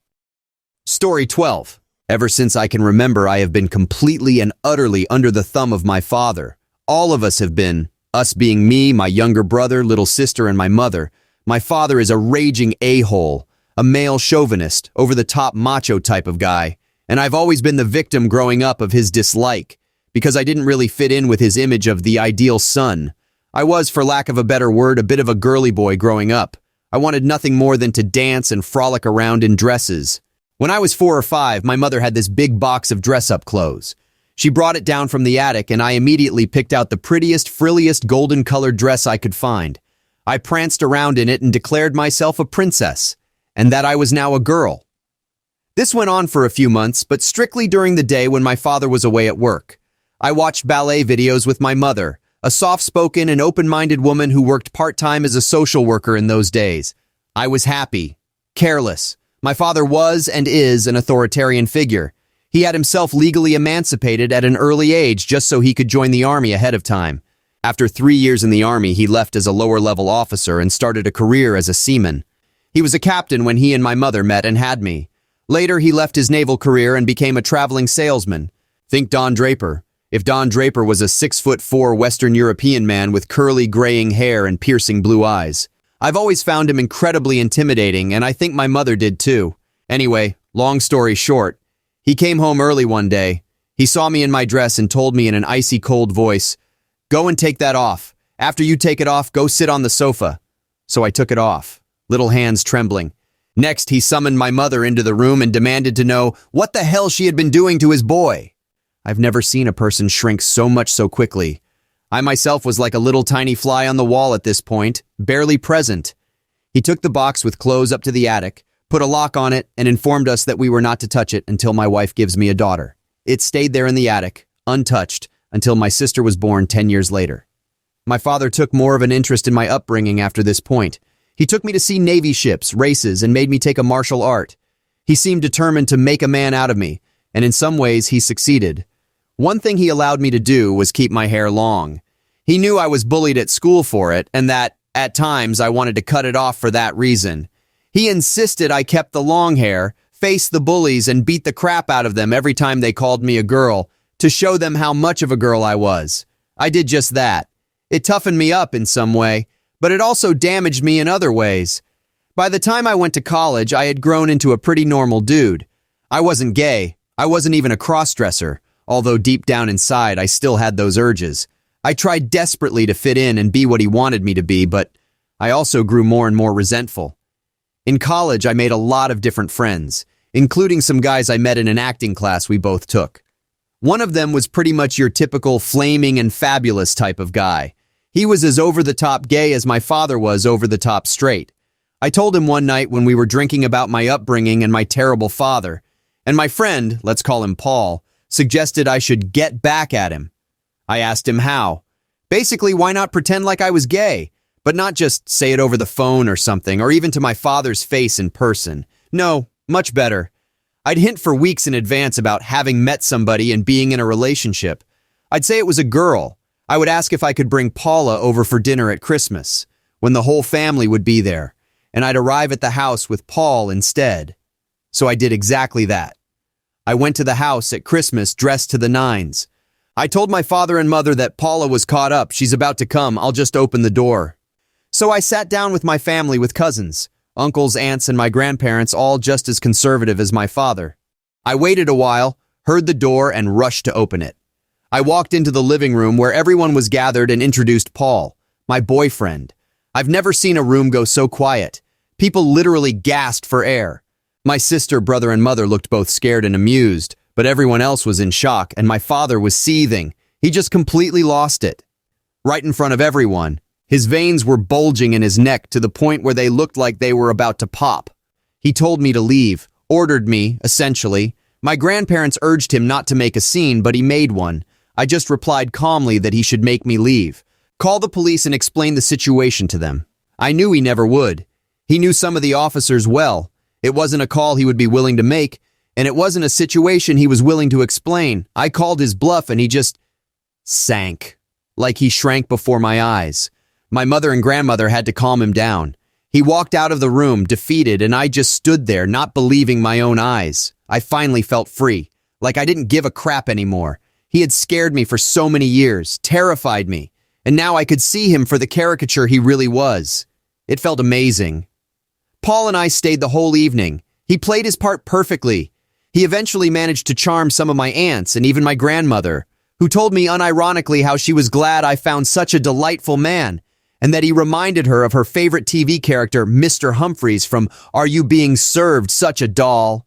Story 12. Ever since I can remember, I have been completely and utterly under the thumb of my father. All of us have been, us being me, my younger brother, little sister, and my mother. My father is a raging a-hole, a male chauvinist, over-the-top macho type of guy, and I've always been the victim growing up of his dislike, because I didn't really fit in with his image of the ideal son. I was, for lack of a better word, a bit of a girly boy growing up. I wanted nothing more than to dance and frolic around in dresses. When I was 4 or 5, my mother had this big box of dress-up clothes. She brought it down from the attic, and I immediately picked out the prettiest, frilliest, golden-colored dress I could find. I pranced around in it and declared myself a princess, and that I was now a girl. This went on for a few months, but strictly during the day when my father was away at work. I watched ballet videos with my mother, a soft-spoken and open-minded woman who worked part-time as a social worker in those days. I was happy, careless. My father was and is an authoritarian figure. He had himself legally emancipated at an early age just so he could join the army ahead of time. After 3 years in the army, he left as a lower-level officer and started a career as a seaman. He was a captain when he and my mother met and had me. Later, he left his naval career and became a traveling salesman. Think Don Draper. If Don Draper was a 6'4" Western European man with curly, graying hair and piercing blue eyes. I've always found him incredibly intimidating, and I think my mother did too. Anyway, long story short, he came home early one day. He saw me in my dress and told me in an icy cold voice, "Go and take that off. After you take it off, go sit on the sofa." So I took it off, little hands trembling. Next, he summoned my mother into the room and demanded to know what the hell she had been doing to his boy. I've never seen a person shrink so much so quickly. I myself was like a little tiny fly on the wall at this point, barely present. He took the box with clothes up to the attic, put a lock on it, and informed us that we were not to touch it until my wife gives me a daughter. It stayed there in the attic, untouched, until my sister was born 10 years later. My father took more of an interest in my upbringing after this point. He took me to see Navy ships, races, and made me take a martial art. He seemed determined to make a man out of me, and in some ways he succeeded. One thing he allowed me to do was keep my hair long. He knew I was bullied at school for it, and that, at times, I wanted to cut it off for that reason. He insisted I kept the long hair, faced the bullies, and beat the crap out of them every time they called me a girl, to show them how much of a girl I was. I did just that. It toughened me up in some way, but it also damaged me in other ways. By the time I went to college, I had grown into a pretty normal dude. I wasn't gay. I wasn't even a cross-dresser. Although deep down inside, I still had those urges. I tried desperately to fit in and be what he wanted me to be, but I also grew more and more resentful. In college, I made a lot of different friends, including some guys I met in an acting class we both took. One of them was pretty much your typical flaming and fabulous type of guy. He was as over-the-top gay as my father was over-the-top straight. I told him one night when we were drinking about my upbringing and my terrible father, and my friend, let's call him Paul, suggested I should get back at him. I asked him how. Basically, why not pretend like I was gay, but not just say it over the phone or something, or even to my father's face in person. No, much better. I'd hint for weeks in advance about having met somebody and being in a relationship. I'd say it was a girl. I would ask if I could bring Paula over for dinner at Christmas, when the whole family would be there, and I'd arrive at the house with Paul instead. So I did exactly that. I went to the house at Christmas dressed to the nines. I told my father and mother that Paula was caught up. She's about to come. I'll just open the door. So I sat down with my family with cousins, uncles, aunts, and my grandparents, all just as conservative as my father. I waited a while, heard the door, and rushed to open it. I walked into the living room where everyone was gathered and introduced Paul, my boyfriend. I've never seen a room go so quiet. People literally gasped for air. My sister, brother, and mother looked both scared and amused, but everyone else was in shock, and my father was seething. He just completely lost it. Right in front of everyone, his veins were bulging in his neck to the point where they looked like they were about to pop. He told me to leave, ordered me, essentially. My grandparents urged him not to make a scene, but he made one. I just replied calmly that he should make me leave. Call the police and explain the situation to them. I knew he never would. He knew some of the officers well. It wasn't a call he would be willing to make, and it wasn't a situation he was willing to explain. I called his bluff and he just sank, like he shrank before my eyes. My mother and grandmother had to calm him down. He walked out of the room, defeated, and I just stood there, not believing my own eyes. I finally felt free, like I didn't give a crap anymore. He had scared me for so many years, terrified me, and now I could see him for the caricature he really was. It felt amazing. Paul and I stayed the whole evening. He played his part perfectly. He eventually managed to charm some of my aunts and even my grandmother, who told me unironically how she was glad I found such a delightful man, and that he reminded her of her favorite TV character, Mr. Humphreys from Are You Being Served, Such a Doll?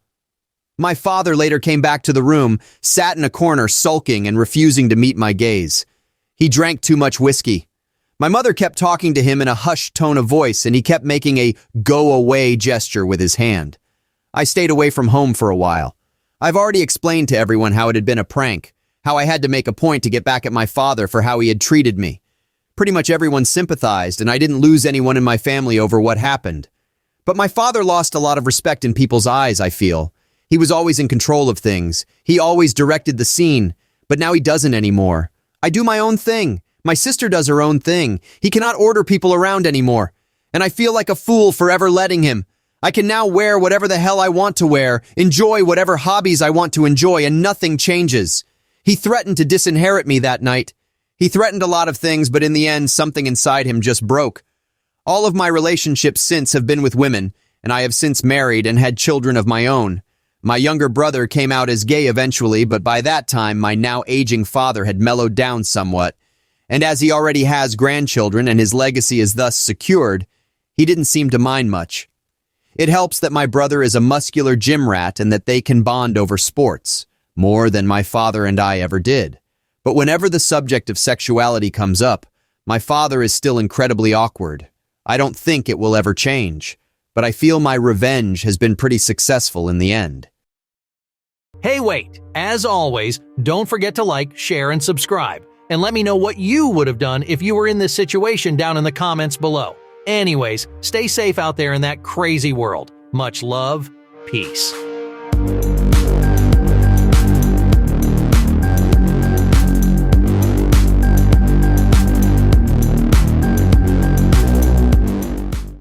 My father later came back to the room, sat in a corner sulking and refusing to meet my gaze. He drank too much whiskey. My mother kept talking to him in a hushed tone of voice, and he kept making a go-away gesture with his hand. I stayed away from home for a while. I've already explained to everyone how it had been a prank, how I had to make a point to get back at my father for how he had treated me. Pretty much everyone sympathized, and I didn't lose anyone in my family over what happened. But my father lost a lot of respect in people's eyes, I feel. He was always in control of things. He always directed the scene, but now he doesn't anymore. I do my own thing. My sister does her own thing. He cannot order people around anymore. And I feel like a fool for ever letting him. I can now wear whatever the hell I want to wear, enjoy whatever hobbies I want to enjoy, and nothing changes. He threatened to disinherit me that night. He threatened a lot of things, but in the end, something inside him just broke. All of my relationships since have been with women, and I have since married and had children of my own. My younger brother came out as gay eventually, but by that time, my now aging father had mellowed down somewhat. And as he already has grandchildren and his legacy is thus secured, he didn't seem to mind much. It helps that my brother is a muscular gym rat and that they can bond over sports, more than my father and I ever did. But whenever the subject of sexuality comes up, my father is still incredibly awkward. I don't think it will ever change, but I feel my revenge has been pretty successful in the end. Hey, wait! As always, don't forget to like, share, and subscribe. And let me know what you would have done if you were in this situation down in the comments below. Anyways, stay safe out there in that crazy world. Much love. Peace.